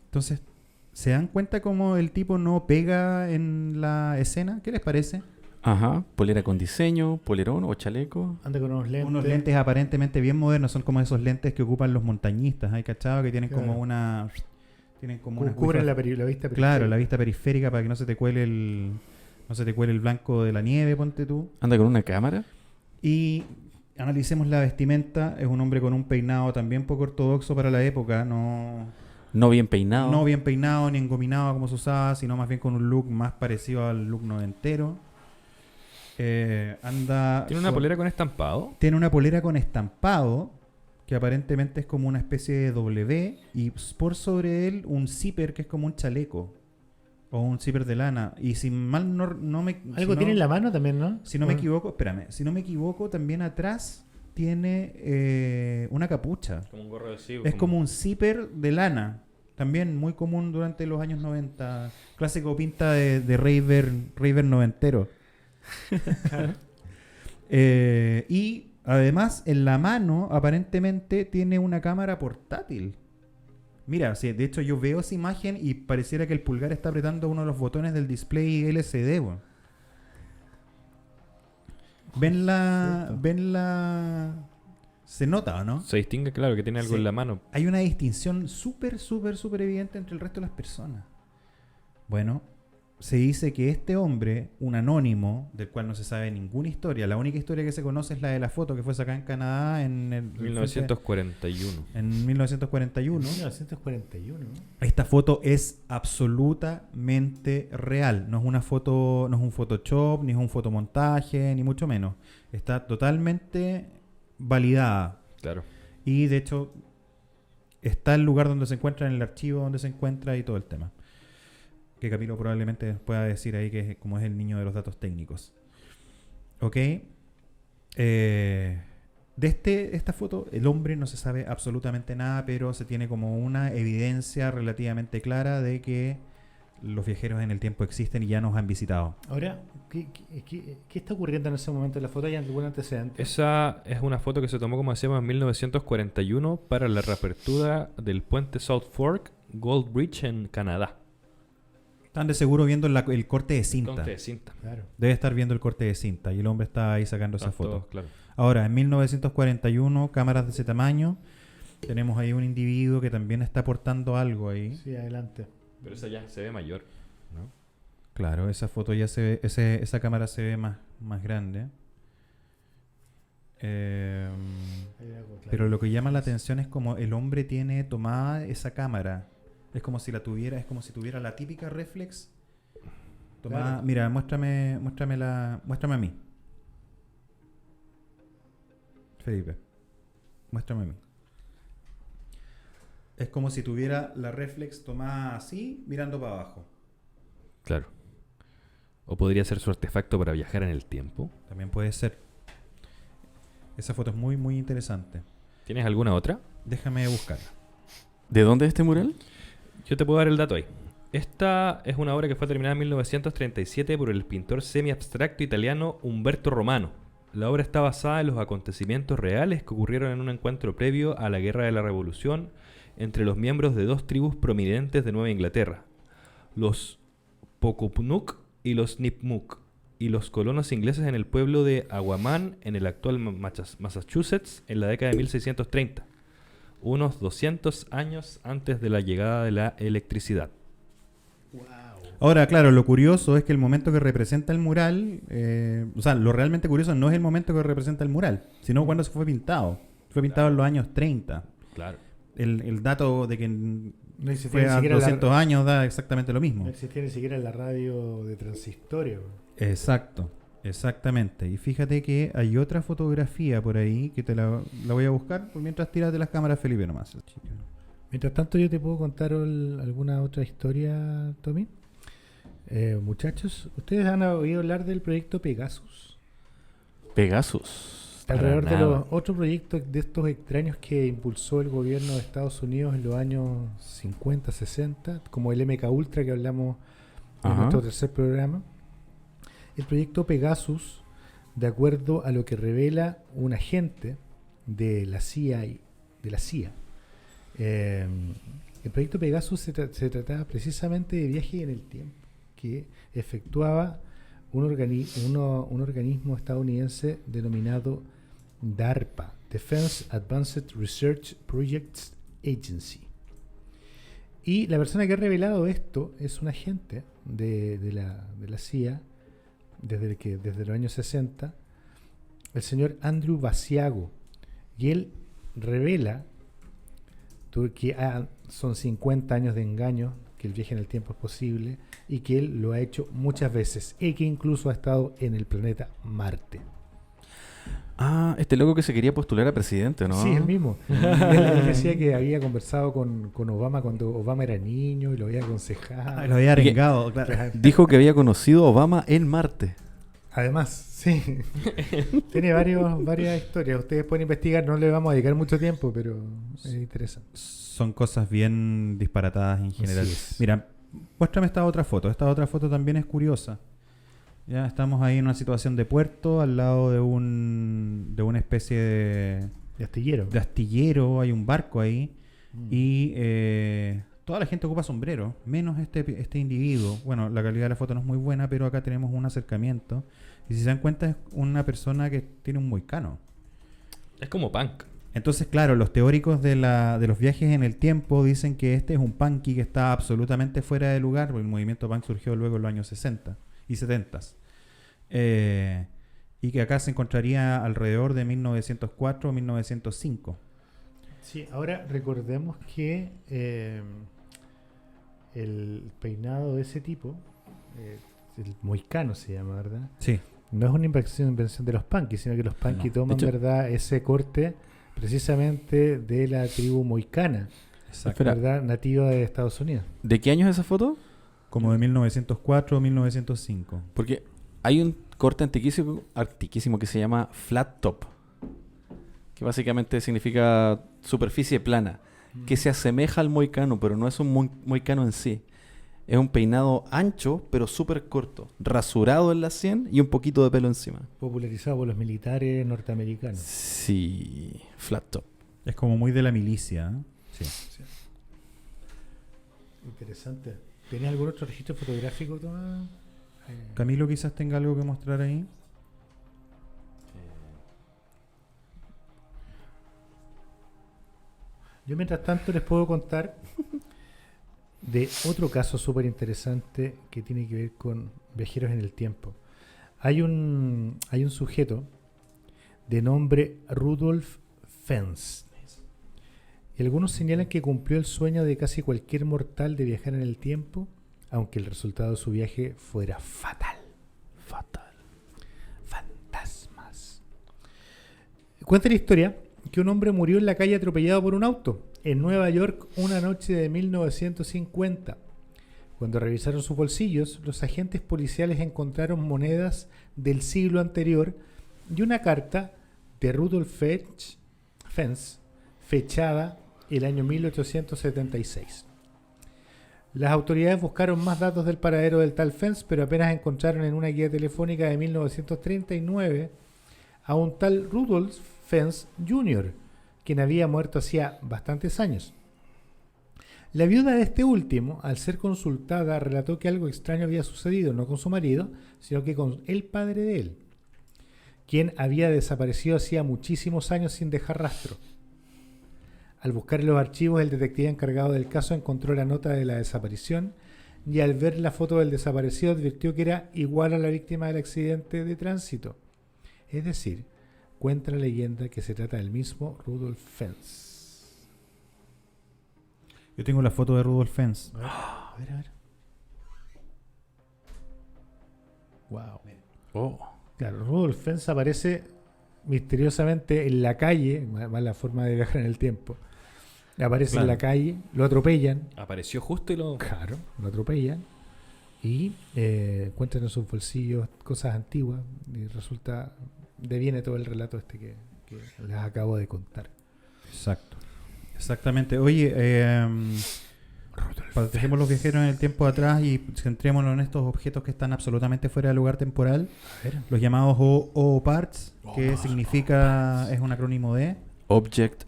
Entonces, ¿se dan cuenta cómo el tipo no pega en la escena? ¿Qué les parece? Ajá. Polera con diseño, polerón o chaleco. Anda con unos lentes. Unos lentes aparentemente bien modernos, son como esos lentes que ocupan los montañistas, ¿hay cachado? Que tienen Claro. como una... Tienen como una Cubren la vista. Claro, la vista periférica para que no se te cuele el blanco de la nieve, ponte tú. Anda con una cámara. Y analicemos la vestimenta. Es un hombre con un peinado también poco ortodoxo para la época, No bien peinado. no bien peinado ni engominado como se usaba, sino más bien con un look más parecido al look noventero. ¿Tiene una polera con estampado? Tiene una polera con estampado, que aparentemente es como una especie de W, y por sobre él un zipper que es como un chaleco, o un zipper de lana. Y si mal no me... Algo si tiene no- en la mano también, ¿no? Si no me equivoco, espérame, si no me equivoco, también atrás tiene una capucha. Como un gorro de Es como un zipper de lana, también muy común durante los años 90. Clásico pinta de raver noventero. Y además en la mano aparentemente tiene una cámara portátil. Mira, sí, de hecho yo veo esa imagen y pareciera que el pulgar está apretando uno de los botones del display LCD. Bueno. ¿Ven la... Se nota, ¿o no? Se distingue, claro, que tiene algo Sí. en la mano. Hay una distinción súper evidente entre el resto de las personas. Bueno, se dice que este hombre, un anónimo, del cual no se sabe ninguna historia, la única historia que se conoce es la de la foto que fue sacada en Canadá en el 1941. en 1941. 1941, ¿no? Esta foto es absolutamente real. No es una foto, no es un Photoshop, ni es un fotomontaje, ni mucho menos. Está totalmente validada. Claro. Y de hecho, está el lugar donde se encuentra, en el archivo donde se encuentra y todo el tema. Que Camilo probablemente pueda decir ahí que es, como es el niño de los datos técnicos. ¿Ok? Esta foto, el hombre no se sabe absolutamente nada, pero se tiene como una evidencia relativamente clara de que los viajeros en el tiempo existen y ya nos han visitado. Ahora, ¿qué está ocurriendo en ese momento en la foto? ¿Hay algún antecedente? Esa es una foto que se tomó, como decíamos, en 1941 para la reapertura del puente South Fork Gold Bridge en Canadá. Están de seguro viendo el corte de cinta. Corte de cinta. Claro. Debe estar viendo el corte de cinta y el hombre está ahí sacando esa Están foto. todos, claro. Ahora, en 1941, cámaras de ese tamaño. Tenemos ahí un individuo que también está portando algo ahí. Sí, adelante. Pero esa ya se ve mayor, ¿no? Claro, esa foto ya se ve, esa cámara se ve más grande. Pero lo que llama la atención es como el hombre tiene tomada esa cámara. Es como si la tuviera, es como si tuviera la típica reflex. Tomada, Claro. mira, muéstrame a mí. Felipe, muéstrame a mí. Es como si tuviera la reflex tomada así, mirando para abajo. Claro. O podría ser su artefacto para viajar en el tiempo. También puede ser. Esa foto es muy interesante. ¿Tienes alguna otra? Déjame buscarla. ¿De dónde es este mural? Yo te puedo dar el dato ahí. Esta es una obra que fue terminada en 1937 por el pintor semi-abstracto italiano Umberto Romano. La obra está basada en los acontecimientos reales que ocurrieron en un encuentro previo a la Guerra de la Revolución entre los miembros de dos tribus prominentes de Nueva Inglaterra, los Pocupnuk y los Nipmuc, y los colonos ingleses en el pueblo de Aguaman, en el actual Massachusetts, en la década de 1630, unos 200 años antes de la llegada de la electricidad. Ahora, claro, lo curioso es que el momento que representa el mural, o sea, lo realmente curioso no es el momento que representa el mural, sino cuando se fue pintado. Fue pintado en los años 30. Claro. El dato de que No existía fue ni a siquiera 200 años da exactamente lo mismo. No existía ni siquiera la radio de transistorio. Exacto, exactamente. Y fíjate que hay otra fotografía por ahí que te la voy a buscar por mientras tiras de las cámaras, Felipe, nomás. Mientras tanto, yo te puedo contar alguna otra historia, Tommy. Muchachos, ¿ustedes han oído hablar del proyecto Pegasus? Pegasus. Alrededor de nada. los otros proyectos de estos extraños que impulsó el gobierno de Estados Unidos en los años 50, 60, como el MK Ultra que hablamos en Ajá. nuestro tercer programa. El proyecto Pegasus, de acuerdo a lo que revela un agente de la CIA, el proyecto Pegasus se trataba precisamente de viaje en el tiempo que efectuaba un organismo estadounidense denominado DARPA, Defense Advanced Research Projects Agency. Y la persona que ha revelado esto es un agente de la CIA desde los años 60, el señor Andrew Basiago. Y él revela que son 50 años de engaño, que el viaje en el tiempo es posible y que él lo ha hecho muchas veces y que incluso ha estado en el planeta Marte. Ah, este loco que se quería postular a presidente, ¿no? Sí, el mismo. Él decía que había conversado con Obama cuando Obama era niño y lo había aconsejado. Lo había arengado, claro. Dijo que había conocido a Obama en Marte. Además, sí. Tiene varias historias. Ustedes pueden investigar, no le vamos a dedicar mucho tiempo, pero es interesante. Son cosas bien disparatadas en general. Así es. Mira, muéstrame esta otra foto. Esta otra foto también es curiosa. Ya estamos ahí en una situación de puerto, al lado de una especie De astillero. de astillero, hay un barco ahí. Mm. Y toda la gente ocupa sombrero, menos este individuo. Bueno, la calidad de la foto no es muy buena, pero acá tenemos un acercamiento. Y si se dan cuenta, es una persona que tiene un moicano. Es como punk. Entonces, claro, los teóricos de los viajes en el tiempo dicen que este es un punky que está absolutamente fuera de lugar, porque el movimiento punk surgió luego en los años 60 y 70. Y que acá se encontraría alrededor de 1904 o 1905. Sí, ahora recordemos que el peinado de ese tipo, el moicano se llama, ¿verdad? Sí. No es una invención de los punkies, sino que los punkies No. toman, De hecho- ¿verdad?, ese corte precisamente de la tribu moicana, Exacto. Espera. ¿verdad?, nativa de Estados Unidos. ¿De qué año es esa foto? Como de 1904 o 1905. Porque hay un corte antiquísimo que se llama flat top, que básicamente significa superficie plana, que se asemeja al moicano, pero no es un moicano en sí. Es un peinado ancho, pero súper corto, rasurado en la sien y un poquito de pelo encima. Popularizado por los militares norteamericanos. Sí, flat top. Es como muy de la milicia. ¿eh? Sí. Interesante. ¿Tienes algún otro registro fotográfico, Tomás? Camilo quizás tenga algo que mostrar ahí. Yo mientras tanto les puedo contar de otro caso súper interesante que tiene que ver con viajeros en el tiempo. Hay un sujeto de nombre Rudolf Fens. Y algunos señalan que cumplió el sueño de casi cualquier mortal de viajar en el tiempo, aunque el resultado de su viaje fuera fatal. Fatal. Fantasmas. Cuenta la historia que un hombre murió en la calle atropellado por un auto en Nueva York una noche de 1950. Cuando revisaron sus bolsillos, los agentes policiales encontraron monedas del siglo anterior y una carta de Rudolf Fens fechada el año 1876. Las autoridades buscaron más datos del paradero del tal Fens, pero apenas encontraron en una guía telefónica de 1939 a un tal Rudolf Fens Jr., quien había muerto hacía bastantes años. La viuda de este último, al ser consultada, relató que algo extraño había sucedido, no con su marido, sino que con el padre de él, quien había desaparecido hacía muchísimos años sin dejar rastro. Al buscar en los archivos, el detective encargado del caso encontró la nota de la desaparición y al ver la foto del desaparecido advirtió que era igual a la víctima del accidente de tránsito. Es decir, cuenta la leyenda que se trata del mismo Rudolf Fens. Yo tengo la foto de Rudolf Fens. A ver, a ver. Wow. Oh. Claro, Rudolf Fens aparece misteriosamente en la calle, más la forma de viajar en el tiempo. Aparece en Claro. la calle, lo atropellan. Apareció justo y lo... Claro, lo atropellan y encuentran en sus bolsillos cosas antiguas y resulta, deviene todo el relato este que les acabo de contar. Exacto. Exactamente. Oye, dejemos los viajeros en el tiempo atrás y centrémonos en estos objetos que están absolutamente fuera del lugar temporal. A ver. Los llamados OPARTS, que significa, es un acrónimo de... Object.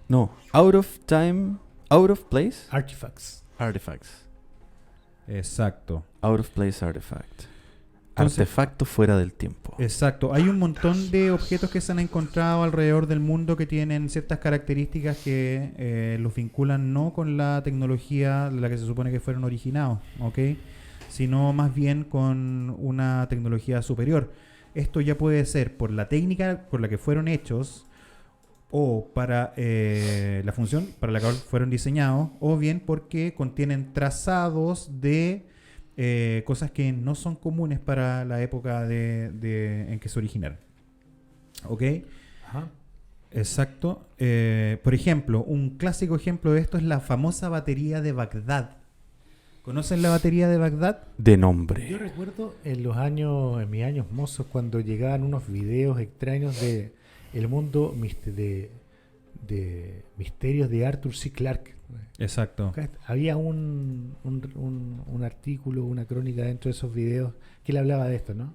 No. Out of time. Out of place. Artifacts. Artifacts. Exacto. Out of place artifact. Entonces- Artefacto fuera del tiempo. Exacto. Hay un montón de objetos que se han encontrado alrededor del mundo que tienen ciertas características que los vinculan no con la tecnología de la que se supone que fueron originados, ¿ok? Sino más bien con una tecnología superior. Esto ya puede ser por la técnica por la que fueron hechos o para la función para la que fueron diseñados, o bien porque contienen trazados de cosas que no son comunes para la época en que se originaron. ¿Ok? Ajá. Exacto. Por ejemplo, un clásico ejemplo de esto es la famosa batería de Bagdad. ¿Conocen la batería de Bagdad? De Yo nombre. recuerdo en mis años mozos, cuando llegaban unos videos extraños de el mundo Misterios de Arthur C. Clarke. Exacto. Había un artículo, una crónica dentro de esos videos que le hablaba de esto, ¿no?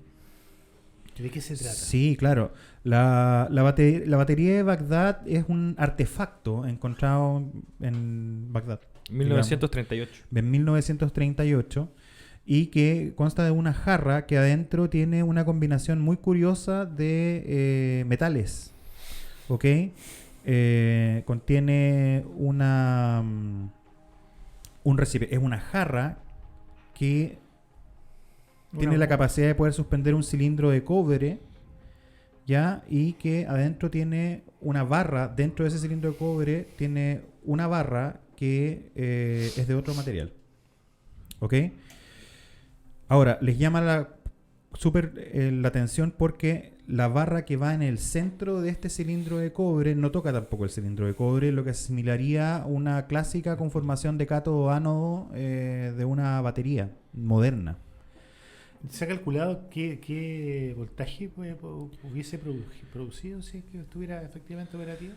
¿De qué se trata? Sí, claro. La batería de Bagdad es un artefacto encontrado en Bagdad. 1938. De 1938 y que consta de una jarra que adentro tiene una combinación muy curiosa de metales. ¿Ok? Contiene un recipiente. Es una jarra que tiene la capacidad de poder suspender un cilindro de cobre, ¿ya? Y que adentro tiene una barra, dentro de ese cilindro de cobre tiene una barra que es de otro material. ¿Ok? Ahora, les llama la atención porque la barra que va en el centro de este cilindro de cobre no toca tampoco el cilindro de cobre, lo que asimilaría a una clásica conformación de cátodo-ánodo de una batería moderna. ¿Se ha calculado qué voltaje hubiese producido si que estuviera efectivamente operativo?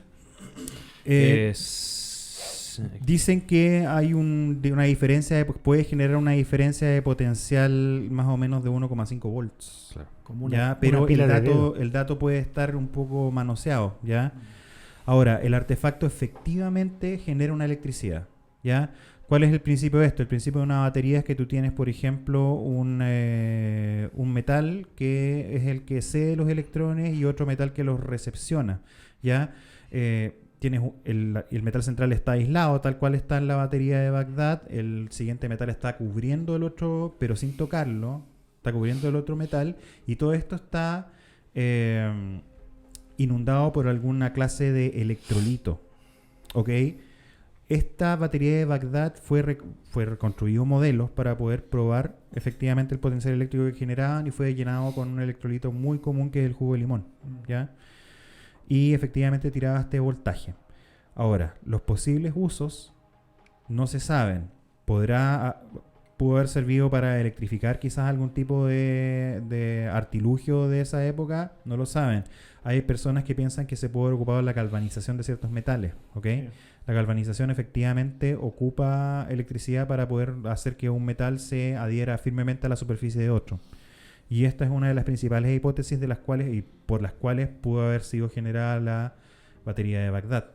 Dicen que hay una diferencia, puede generar una diferencia de potencial más o menos de 1,5 volts. Claro. Como ¿Ya? Pero pila de dedo. el dato puede estar un poco manoseado, ¿ya? Ahora, el artefacto efectivamente genera una electricidad, ¿ya? ¿Cuál es el principio de esto? El principio de una batería es que tú tienes, por ejemplo, un metal que es el que cede los electrones y otro metal que los recepciona, ¿ya? Tienes el metal central está aislado, tal cual está en la batería de Bagdad. El siguiente metal está cubriendo el otro, pero sin tocarlo. Está cubriendo el otro metal. Y todo esto está inundado por alguna clase de electrolito. ¿Ok? Esta batería de Bagdad fue reconstruido modelos para poder probar efectivamente el potencial eléctrico que generaban y fue llenado con un electrolito muy común que es el jugo de limón. ¿Ya? Y efectivamente tiraba este voltaje. Ahora, los posibles usos no se saben. Pudo haber servido para electrificar quizás algún tipo de artilugio de esa época, no lo saben. Hay personas que piensan que se puede haber ocupado la galvanización de ciertos metales, ¿ok? Sí. La galvanización efectivamente ocupa electricidad para poder hacer que un metal se adhiera firmemente a la superficie de otro. Y esta es una de las principales hipótesis de las cuales y por las cuales pudo haber sido generada la batería de Bagdad.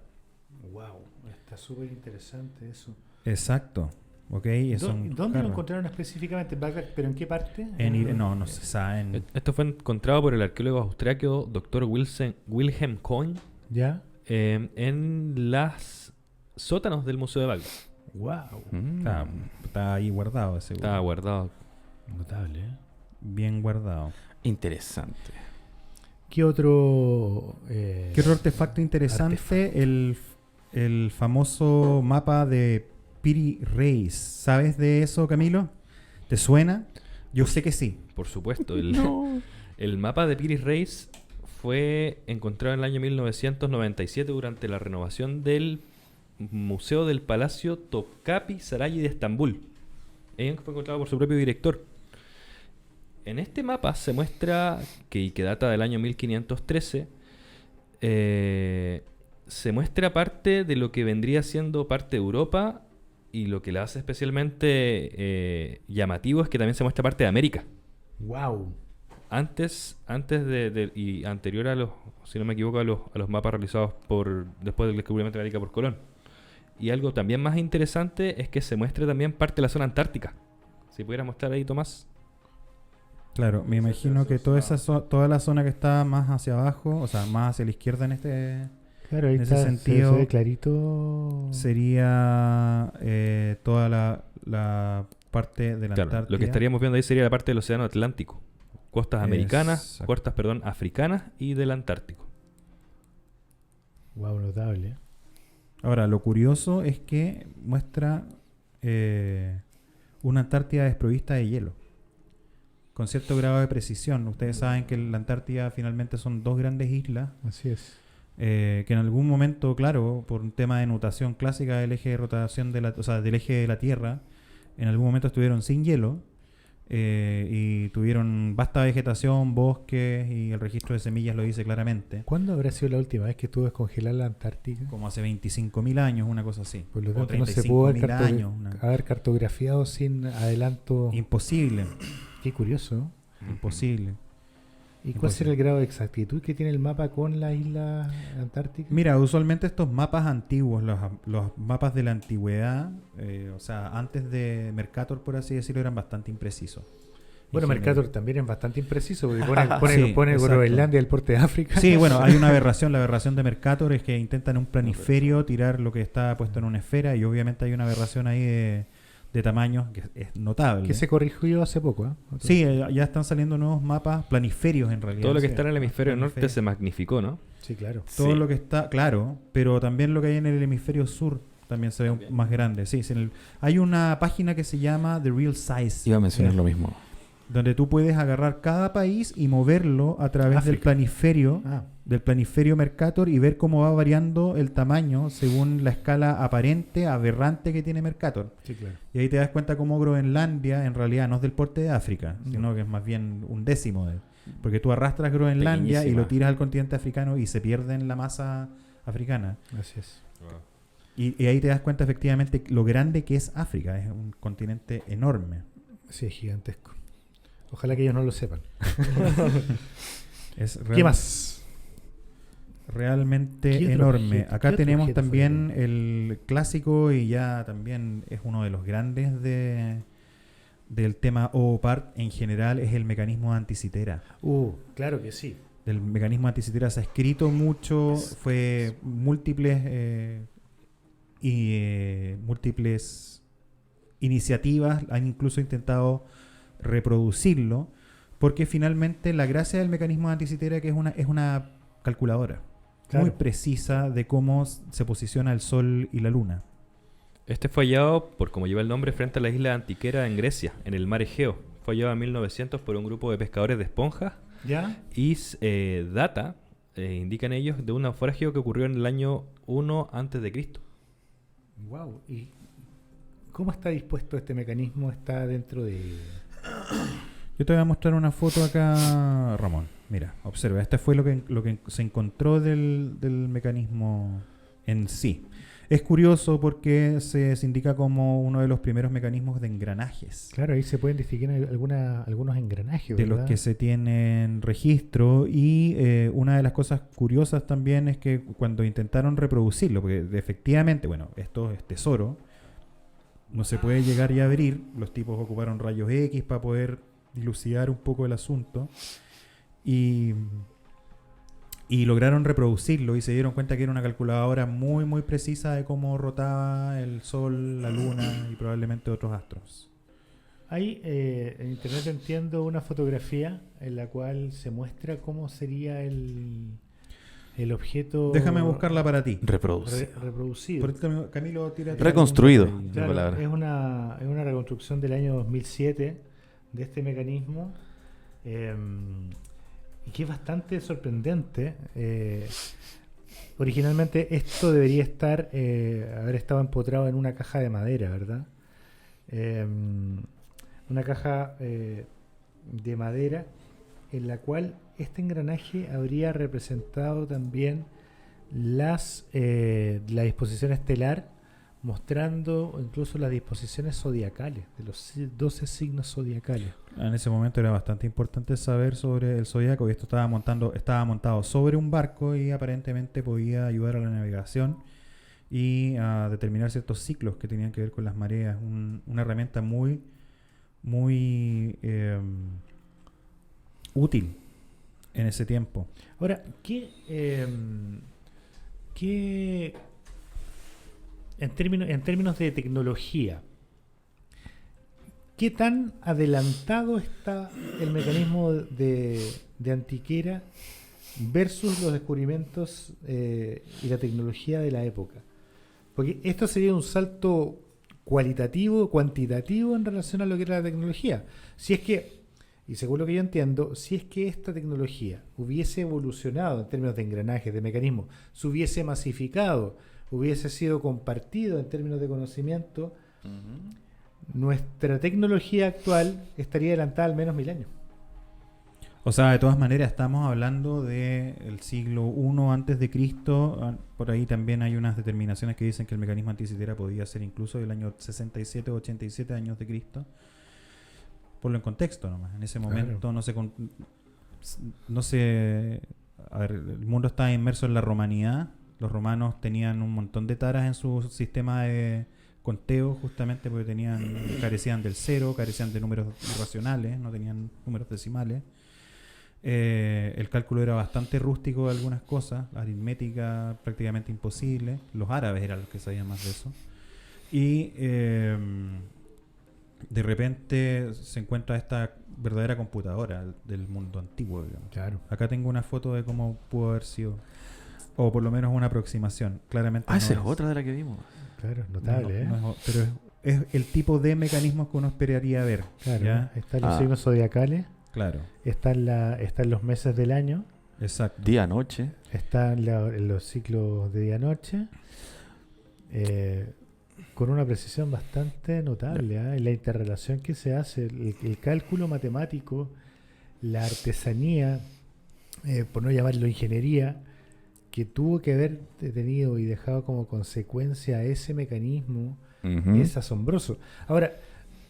Wow, está súper interesante eso. Exacto. Okay, ¿Dónde lo encontraron específicamente? ¿Bagdad? ¿Pero en qué parte? No se sabe. Esto fue encontrado por el arqueólogo austriaco Dr. Wilhelm Kohn. ¿Ya? En las sótanos del Museo de Bagdad. Wow. Está ahí guardado ese. Está guardado. Notable, ¿eh? Bien guardado. Interesante. ¿Qué otro artefacto interesante? El famoso mapa de Piri Reis. ¿Sabes de eso, Camilo? ¿Te suena? Yo sé que sí. Por supuesto. El mapa de Piri Reis fue encontrado en el año 1997 durante la renovación del Museo del Palacio Topkapi Saray de Estambul. Fue encontrado por su propio director. En este mapa se muestra, que data del año 1513, se muestra parte de lo que vendría siendo parte de Europa, y lo que la hace especialmente llamativo es que también se muestra parte de América. ¡Wow! Antes y anterior a los, si no me equivoco, a los mapas realizados después del descubrimiento de América por Colón. Y algo también más interesante es que se muestra también parte de la zona antártica. Si pudieras mostrar ahí, Tomás. Claro, me imagino que toda la zona que está más hacia abajo, o sea, más hacia la izquierda en claro, ahí en está, ese sentido, se ve clarito. Sería toda la parte de la Antártida. Lo que estaríamos viendo ahí sería la parte del océano Atlántico. Costas americanas, africanas y del Antártico. Wow, notable. Ahora, lo curioso es que muestra una Antártida desprovista de hielo, con cierto grado de precisión. Ustedes saben que la Antártida finalmente son dos grandes islas. Así es. Que en algún momento, claro, por un tema de nutación clásica del eje de rotación del eje de la Tierra, en algún momento estuvieron sin hielo. y tuvieron vasta vegetación, bosques, y el registro de semillas lo dice claramente. ¿Cuándo habrá sido la última vez que estuvo descongelada la Antártica? Como hace 25.000 años, una cosa así. Por lo O tanto, no se pudo 35.000 años. haber cartografiado sin adelanto. Imposible, Qué curioso. imposible. ¿Y cuál será el grado de exactitud que tiene el mapa con la isla Antártica? Mira, usualmente estos mapas antiguos, los mapas de la antigüedad, o sea, antes de Mercator, por así decirlo, eran bastante imprecisos. Bueno, En Mercator general. también es bastante impreciso porque Sí, pone exacto. Groenlandia, el porte de África. Sí, bueno, hay una aberración. La aberración de Mercator es que intentan en un planiferio tirar lo que está puesto en una esfera, y obviamente hay una aberración ahí de tamaños que es notable. Que se corrigió hace poco, ¿eh? Sí, ya están saliendo nuevos mapas planiferios en realidad. Todo lo que Sí, está en el hemisferio norte planiferio. se magnificó, ¿no? Sí, claro. Todo Sí. lo que está, claro, pero también lo que hay en el hemisferio sur también se ve más grande. Sí, hay una página que se llama The Real Size, Iba a mencionar lo mismo. donde tú puedes agarrar cada país y moverlo a través del África. planiferio Mercator, y ver cómo va variando el tamaño según la escala aparente, aberrante que tiene Mercator. Sí, claro. Y ahí te das cuenta cómo Groenlandia en realidad no es del porte de África, No. sino que es más bien un décimo de... Porque tú arrastras Groenlandia y Pequeñísima. lo tiras al continente africano y se pierde en la masa africana. Así es. Y ahí te das cuenta efectivamente lo grande que es África. Es un continente enorme. Sí, es gigantesco. Ojalá que ellos no lo sepan. Es ¿Qué más? realmente ¿Qué otro enorme. objeto? Acá ¿Qué otro tenemos objeto también fue? el clásico, y ya también es uno de los grandes del tema OOPART en general, es el mecanismo de anticitera. Claro que sí. Del mecanismo de anticitera se ha escrito mucho, fue múltiples múltiples iniciativas han incluso intentado reproducirlo, porque finalmente la gracia del mecanismo de anticitera es que es una calculadora Claro. muy precisa de cómo se posiciona el Sol y la Luna. Este fue hallado, por como lleva el nombre, frente a la isla Antiquera en Grecia, en el mar Egeo. Fue hallado en 1900 por un grupo de pescadores de esponjas ¿Ya? y data, indican ellos, de un naufragio que ocurrió en el año 1 antes de Cristo. Wow. ¿Y cómo está dispuesto este mecanismo? ¿Está dentro de...? Yo te voy a mostrar una foto acá, Ramón. Mira, observa, este fue lo que se encontró del mecanismo en sí. Es curioso porque se indica como uno de los primeros mecanismos de engranajes. Claro, ahí se pueden distinguir algunos engranajes, De ¿verdad? los que se tienen registro, y una de las cosas curiosas también es que cuando intentaron reproducirlo, porque efectivamente, bueno, esto es tesoro, no se puede llegar y abrir, los tipos ocuparon rayos X para poder dilucidar un poco el asunto, y lograron reproducirlo, y se dieron cuenta que era una calculadora muy muy precisa de cómo rotaba el Sol, la Luna y probablemente otros astros. Hay en internet entiendo una fotografía en la cual se muestra cómo sería el objeto. Déjame buscarla para ti. Reproduce. Reproducido. Por esto, Camilo, tírate Reconstruido. alguna por ahí. La palabra. Es una reconstrucción del año 2007 de este mecanismo, y que es bastante sorprendente. Originalmente esto debería haber estado empotrado en una caja de madera, ¿verdad? Una caja de madera en la cual este engranaje habría representado también la disposición estelar, mostrando incluso las disposiciones zodiacales, de los 12 signos zodiacales. En ese momento era bastante importante saber sobre el zodiaco, y esto estaba montado sobre un barco, y aparentemente podía ayudar a la navegación y a determinar ciertos ciclos que tenían que ver con las mareas. Una herramienta muy muy útil en ese tiempo. Ahora, ¿qué en términos de tecnología, qué tan adelantado está el mecanismo de Antiquera versus los descubrimientos y la tecnología de la época? Porque esto sería un salto cualitativo, cuantitativo en relación a lo que era la tecnología. Si es que, y según lo que yo entiendo, si es que esta tecnología hubiese evolucionado en términos de engranajes, de mecanismos, se hubiese masificado, hubiese sido compartido en términos de conocimiento, nuestra tecnología actual estaría adelantada al menos 1000 años. O sea, de todas maneras estamos hablando del siglo I antes de Cristo. Por ahí también hay unas determinaciones que dicen que el mecanismo anticitera podía ser incluso del año 67 o 87 años de Cristo. Ponlo en contexto nomás. En ese momento Claro. no se... A ver, el mundo estaba inmerso en la romanidad. Los romanos tenían un montón de taras en su sistema de conteo, justamente porque carecían del cero, carecían de números racionales, no tenían números decimales. El cálculo era bastante rústico de algunas cosas, la aritmética prácticamente imposible. Los árabes eran los que sabían más de eso. Y de repente se encuentra esta verdadera computadora del mundo antiguo, digamos. Claro. Acá tengo una foto de cómo pudo haber sido, o por lo menos una aproximación. Claramente Esa es es- otra de la que vimos. Claro, notable, no es- pero es el tipo de mecanismos que uno esperaría ver. Claro, ¿ya? están los Ah. signos zodiacales, Claro, están los meses del año, exacto. Día-noche. están los ciclos de día-noche, con una precisión bastante notable, y la interrelación que se hace, el cálculo matemático, la artesanía, por no llamarlo ingeniería, que tuvo que haber tenido y dejado como consecuencia ese mecanismo, Ujú. es asombroso. Ahora,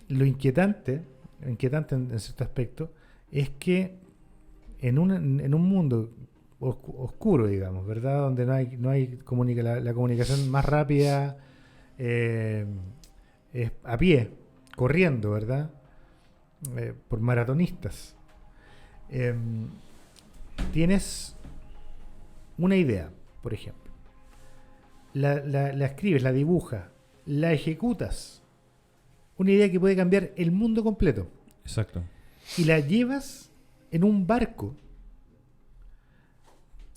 lo inquietante en cierto aspecto, es que en un mundo oscuro, digamos, ¿verdad? Donde no hay la comunicación más rápida es a pie, corriendo, ¿verdad? Por maratonistas. Tienes una idea, por ejemplo. La escribes, la dibujas, la ejecutas. Una idea que puede cambiar el mundo completo. Exacto. Y la llevas en un barco.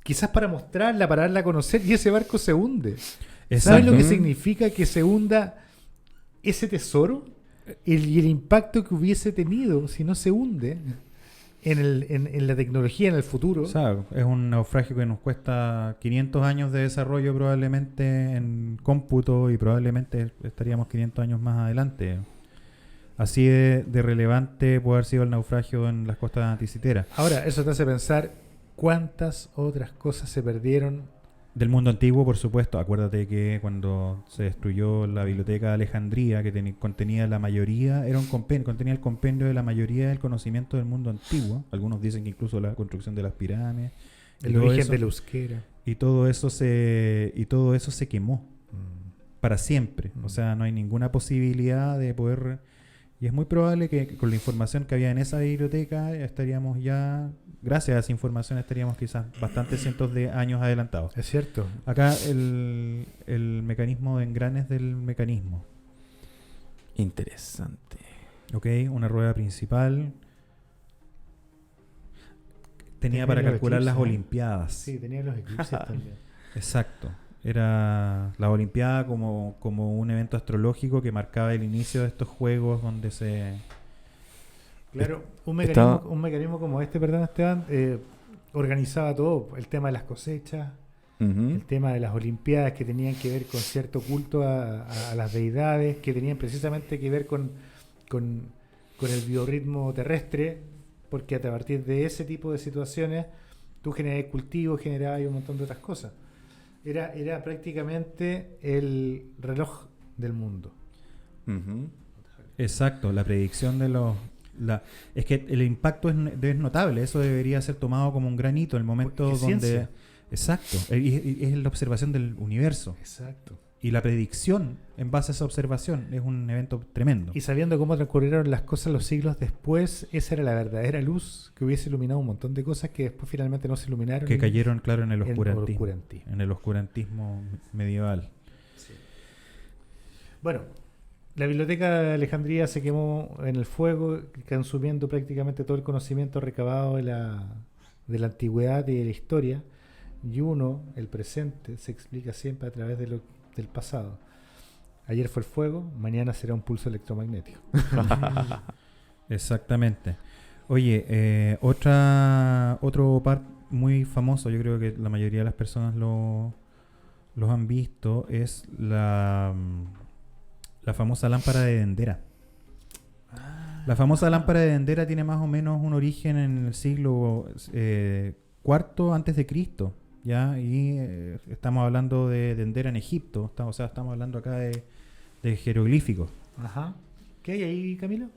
Quizás para mostrarla, para darla a conocer, y ese barco se hunde. ¿Sabes lo que Ujú. significa que se hunda ese tesoro? Y el impacto que hubiese tenido si no se hunde en la tecnología, en el futuro. O sea, es un naufragio que nos cuesta 500 años de desarrollo probablemente en cómputo y probablemente estaríamos 500 años más adelante. Así de relevante puede haber sido el naufragio en las costas anticiteras. Ahora, eso te hace pensar cuántas otras cosas se perdieron. Del mundo antiguo, por supuesto. Acuérdate que cuando se destruyó la biblioteca de Alejandría, que contenía la mayoría, era un contenía el compendio de la mayoría del conocimiento del mundo antiguo. Algunos dicen que incluso la construcción de las pirámides. y El todo origen eso- de la euskera. Y todo eso se quemó para siempre. Mm. O sea, no hay ninguna posibilidad de poder... Y es muy probable que con la información que había en esa biblioteca estaríamos ya... Gracias a esa información estaríamos quizás bastantes cientos de años adelantados. Es cierto. Acá el mecanismo de engranes del mecanismo. Interesante. ¿Ok? Una rueda principal. Tenía para los calcular las eclipses, ¿eh? olimpiadas. Sí, tenía los eclipses también. Exacto. Era la Olimpiada como un evento astrológico que marcaba el inicio de estos juegos donde se... Claro, Estaba- un mecanismo como este, perdón, Esteban, organizaba todo. El tema de las cosechas, Ujú. el tema de las olimpiadas que tenían que ver con cierto culto a las deidades, que tenían precisamente que ver con el biorritmo terrestre, porque a partir de ese tipo de situaciones tú generabas cultivos, generabas un montón de otras cosas. Era prácticamente el reloj del mundo. Ujú. Exacto, la predicción de los... es que el impacto es notable, eso debería ser tomado como un gran hito, el momento Porque es donde... ciencia. Exacto, y es la observación del universo. Exacto. Y la predicción en base a esa observación es un evento tremendo. Y sabiendo cómo transcurrieron las cosas los siglos después, esa era la verdadera luz que hubiese iluminado un montón de cosas que después finalmente no se iluminaron. Que cayeron, claro, en el en oscurantismo. oscurantismo. En el oscurantismo medieval. Bueno, la biblioteca de Alejandría se quemó en el fuego, consumiendo prácticamente todo el conocimiento recabado de la antigüedad y de la historia. Y el presente, se explica siempre a través del pasado. Ayer fue el fuego, mañana será un pulso electromagnético. Exactamente. Oye, otro par muy famoso, yo creo que la mayoría de las personas los han visto, es la famosa lámpara de Dendera. La famosa lámpara de Dendera tiene más o menos un origen en el siglo IV antes de Cristo, ¿ya? Y estamos hablando de Dendera en Egipto, estamos hablando acá de jeroglíficos. Ajá. ¿Qué hay ahí, Camilo?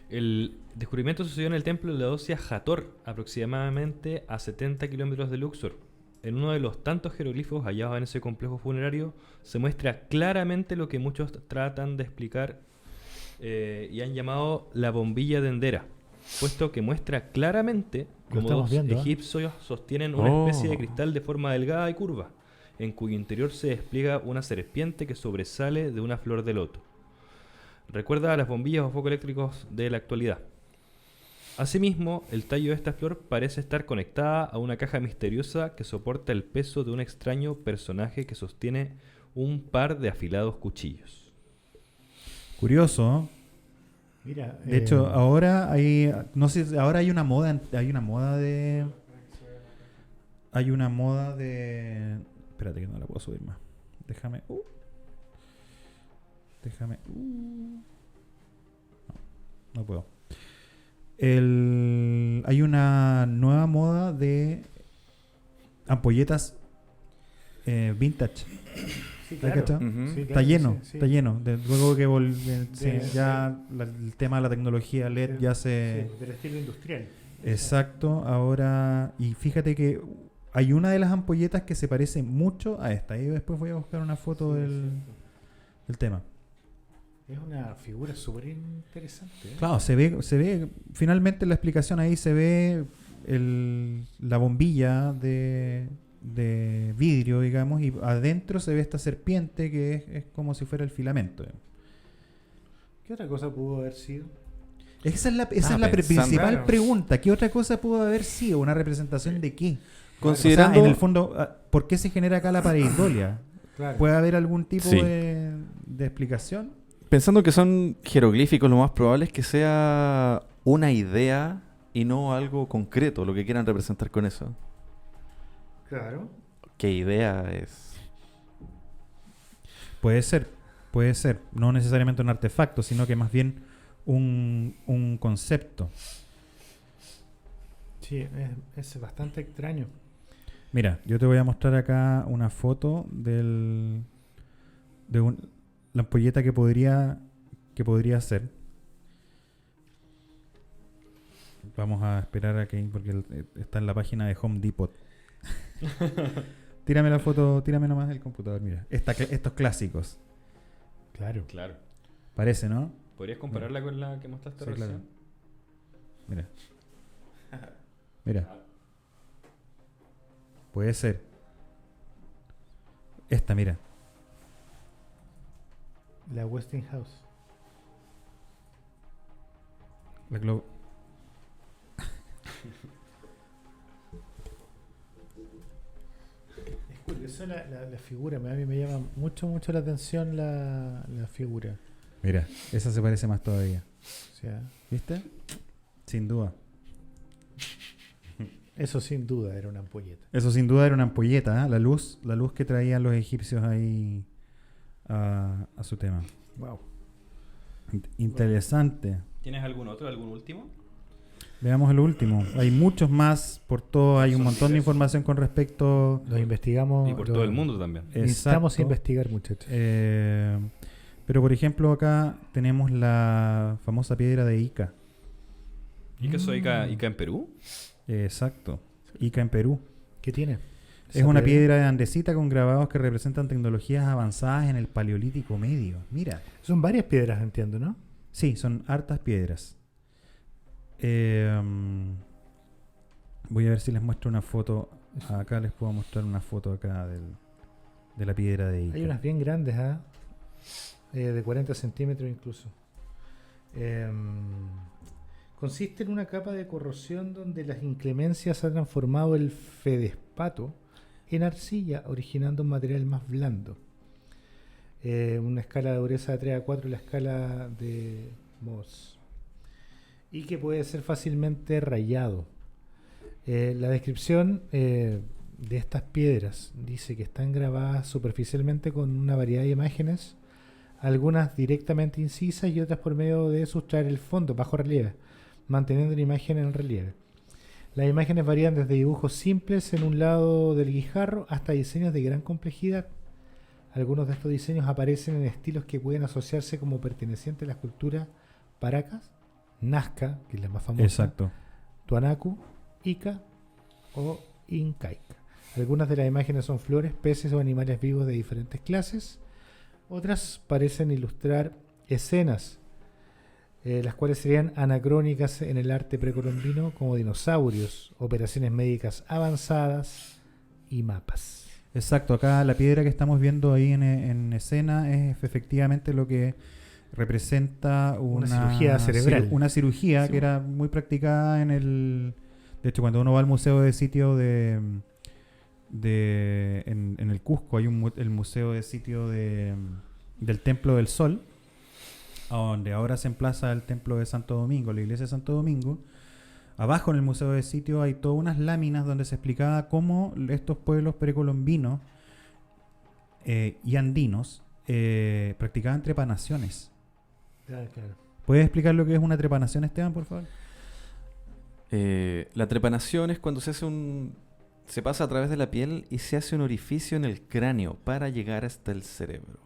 El descubrimiento sucedió en el templo de la Dosia Hathor, aproximadamente a 70 kilómetros de Luxor. En uno de los tantos jeroglifos hallados en ese complejo funerario se muestra claramente lo que muchos tratan de explicar y han llamado la bombilla dendera, puesto que muestra claramente Lo cómo estamos dos viendo, ¿eh? egipcios sostienen una especie de cristal de forma delgada y curva, en cuyo interior se despliega una serpiente que sobresale de una flor de loto. Recuerda a las bombillas o focos eléctricos de la actualidad. Asimismo, el tallo de esta flor parece estar conectada a una caja misteriosa que soporta el peso de un extraño personaje que sostiene un par de afilados cuchillos. Curioso, ¿no? Mira, De hecho, ahora hay, no sé, ahora hay una moda de, espérate que no la puedo subir más. Déjame. No puedo. Hay una nueva moda de ampolletas vintage. sí, ¿la cachado? Ujú. Sí, Está claro, lleno, sí, sí. está lleno. Luego que ya de- el tema de la tecnología LED ya se... Sí, del estilo industrial. Exacto, ahora... Y fíjate que hay una de las ampolletas que se parece mucho a esta. Y después voy a buscar una foto Sí, del tema. Es una figura súper interesante. ¿eh? Claro, se ve, finalmente en la explicación ahí se ve la bombilla de vidrio, digamos, y adentro se ve esta serpiente que es como si fuera el filamento. ¿Qué otra cosa pudo haber sido? Esa es la pensando. principal Claro. pregunta. ¿Qué otra cosa pudo haber sido? ¿Una representación de qué? Considerando, O sea, en el fondo, ¿por qué se genera acá la pareidolia? Claro. ¿Puede haber algún tipo Sí. de explicación? pensando que son jeroglíficos, lo más probable es que sea una idea y no algo concreto, lo que quieran representar con eso. Claro. ¿Qué idea es? Puede ser. No necesariamente un artefacto, sino que más bien un concepto. Sí, es bastante extraño. Mira, yo te voy a mostrar acá una foto de la ampolleta que podría ser. Vamos a esperar a que, porque está en la página de Home Depot. Tírame la foto, tírame nomás del computador, mira. Estos clásicos. Claro. Claro. Parece, ¿no? ¿Podrías compararla con la que mostraste Sí, recién? claro. Mira. Mira. Puede ser. Esta, mira. La Westinghouse. La Globo. Es curioso la figura. A mí me llama mucho la atención la figura. Mira, esa se parece más todavía. O sea, ¿Viste? Sin duda. eso sin duda era una ampolleta. Eso sin duda era una ampolleta, ¿eh? La luz que traían los egipcios ahí a su tema. Wow. Interesante. ¿Tienes algún otro, algún último? Veamos el último. Hay muchos más por todo, hay un Son montón de diversos. información con respecto. Lo investigamos. Y por todo el mundo también. Necesitamos Exacto. investigar, muchachos. Pero por ejemplo acá tenemos la famosa piedra de Ica. ¿Y qué soy Ica en Perú? Exacto. Ica en Perú. ¿Qué tiene? Es Esa una piedra de andesita con grabados que representan tecnologías avanzadas en el Paleolítico Medio. Mira. Son varias piedras, entiendo, ¿no? Sí, son hartas piedras. Voy a ver si les muestro una foto. Acá les puedo mostrar una foto acá de la piedra de Ica. Hay unas bien grandes, ¿ah? De 40 centímetros incluso. Consiste en una capa de corrosión donde las inclemencias han transformado el feldespato en arcilla, originando un material más blando. Una escala de dureza de 3 a 4 y la escala de Mohs. Y que puede ser fácilmente rayado. La descripción de estas piedras dice que están grabadas superficialmente con una variedad de imágenes algunas directamente incisas y otras por medio de sustraer el fondo bajo relieve, manteniendo la imagen en relieve. Las imágenes varían desde dibujos simples en un lado del guijarro hasta diseños de gran complejidad. Algunos de estos diseños aparecen en estilos que pueden asociarse como pertenecientes a las culturas Paracas, Nazca, que es la más famosa, Exacto. Tuanacu, Ica o Incaica. Algunas de las imágenes son flores, peces o animales vivos de diferentes clases. Otras parecen ilustrar escenas, las cuales serían anacrónicas en el arte precolombino, como dinosaurios, operaciones médicas avanzadas y mapas. Exacto, acá la piedra que estamos viendo ahí en escena es efectivamente lo que representa una cirugía cerebral. Una cirugía Sí. que era muy practicada en el... De hecho, cuando uno va al museo de sitio en el Cusco, hay el museo de sitio del Templo del Sol, a donde ahora se emplaza el Templo de Santo Domingo, la iglesia de Santo Domingo. Abajo en el museo de sitio hay todas unas láminas donde se explicaba cómo estos pueblos precolombinos y andinos practicaban trepanaciones. Claro. ¿Puedes explicar lo que es una trepanación, Esteban, por favor? La trepanación es cuando se pasa a través de la piel y se hace un orificio en el cráneo para llegar hasta el cerebro.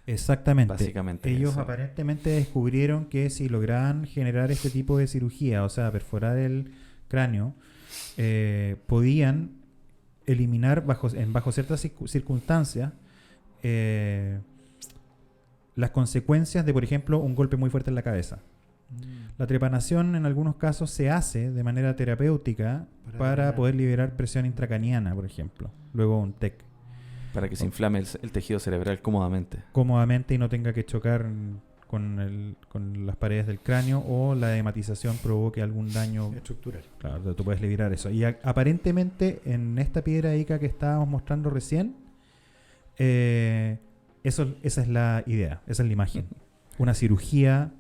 Exactamente. Básicamente ellos eso. aparentemente descubrieron que si lograban generar este tipo de cirugía, o sea, perforar el cráneo, podían eliminar bajo ciertas circunstancias las consecuencias de, por ejemplo, un golpe muy fuerte en la cabeza. La trepanación en algunos casos se hace de manera terapéutica para poder liberar presión intracraniana, por ejemplo, luego un TEC. Para que se inflame el tejido cerebral cómodamente. Cómodamente y no tenga que chocar con las paredes del cráneo o la hematización provoque algún daño Estructural. Claro, tú puedes liberar eso. Y aparentemente en esta piedra Ica que estábamos mostrando recién, esa es la idea, esa es la imagen. Una cirugía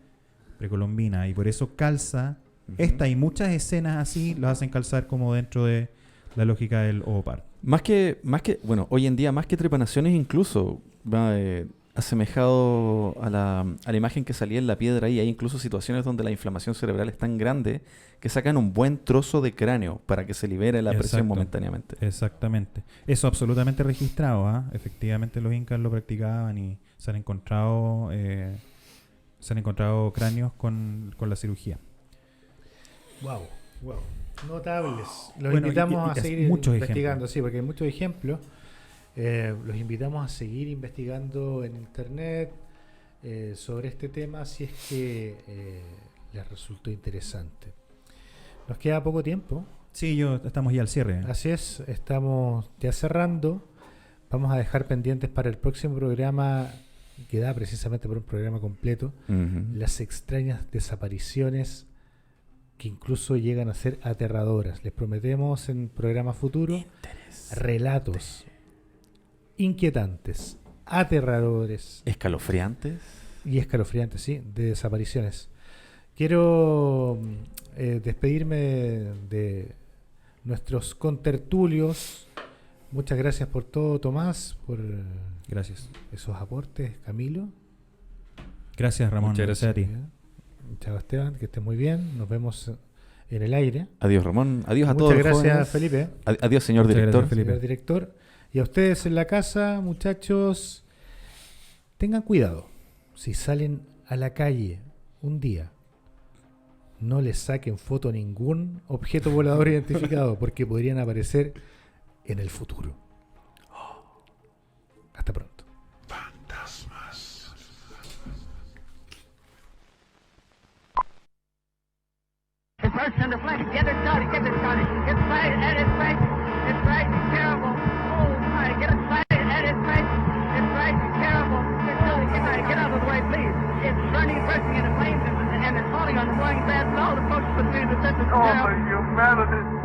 precolombina, y por eso calza. Esta y muchas escenas así las hacen calzar como dentro de la lógica del OVAPAR. Bueno, hoy en día más que trepanaciones incluso va asemejado a la imagen que salía en la piedra ahí. Hay incluso situaciones donde la inflamación cerebral es tan grande que sacan un buen trozo de cráneo para que se libere la presión Exacto. momentáneamente. Exactamente. Eso absolutamente registrado, ¿ah? Efectivamente los incas lo practicaban y se han encontrado cráneos con la cirugía. Wow. Notables. Los Bueno, invitamos y a seguir muchos investigando, ejemplos. sí, porque hay muchos ejemplos. Los invitamos a seguir investigando en internet sobre este tema si es que les resultó interesante. Nos queda poco tiempo. Sí, estamos ya al cierre. Así es, estamos ya cerrando. Vamos a dejar pendientes para el próximo programa, que da precisamente por un programa completo, las extrañas desapariciones que incluso llegan a ser aterradoras. Les prometemos en programa futuro relatos inquietantes, aterradores Escalofriantes. y escalofriantes, sí, de desapariciones. Quiero despedirme de nuestros contertulios. Muchas gracias por todo, Tomás, por Gracias. esos aportes, Camilo. Gracias, Ramón. Muchas gracias. A ti. Chao, Esteban, que estés muy bien. Nos vemos en el aire. Adiós, Ramón. Adiós a Muchas todos los gracias, jóvenes. Felipe. Adiós, señor Muchas director. gracias, Felipe. Señor director. Y a ustedes en la casa, muchachos, tengan cuidado. Si salen a la calle un día, no les saquen foto a ningún objeto volador identificado, porque podrían aparecer en el futuro. Hasta pronto. The first and the flank. Get it started. It's right at its face. It's right. Terrible. Oh my. Get it started at its face. It's right. Terrible. Get out of the way, please. It's burning, bursting into flames, and it's falling on the flying bad. All the folks between the distance. Oh, my humanity.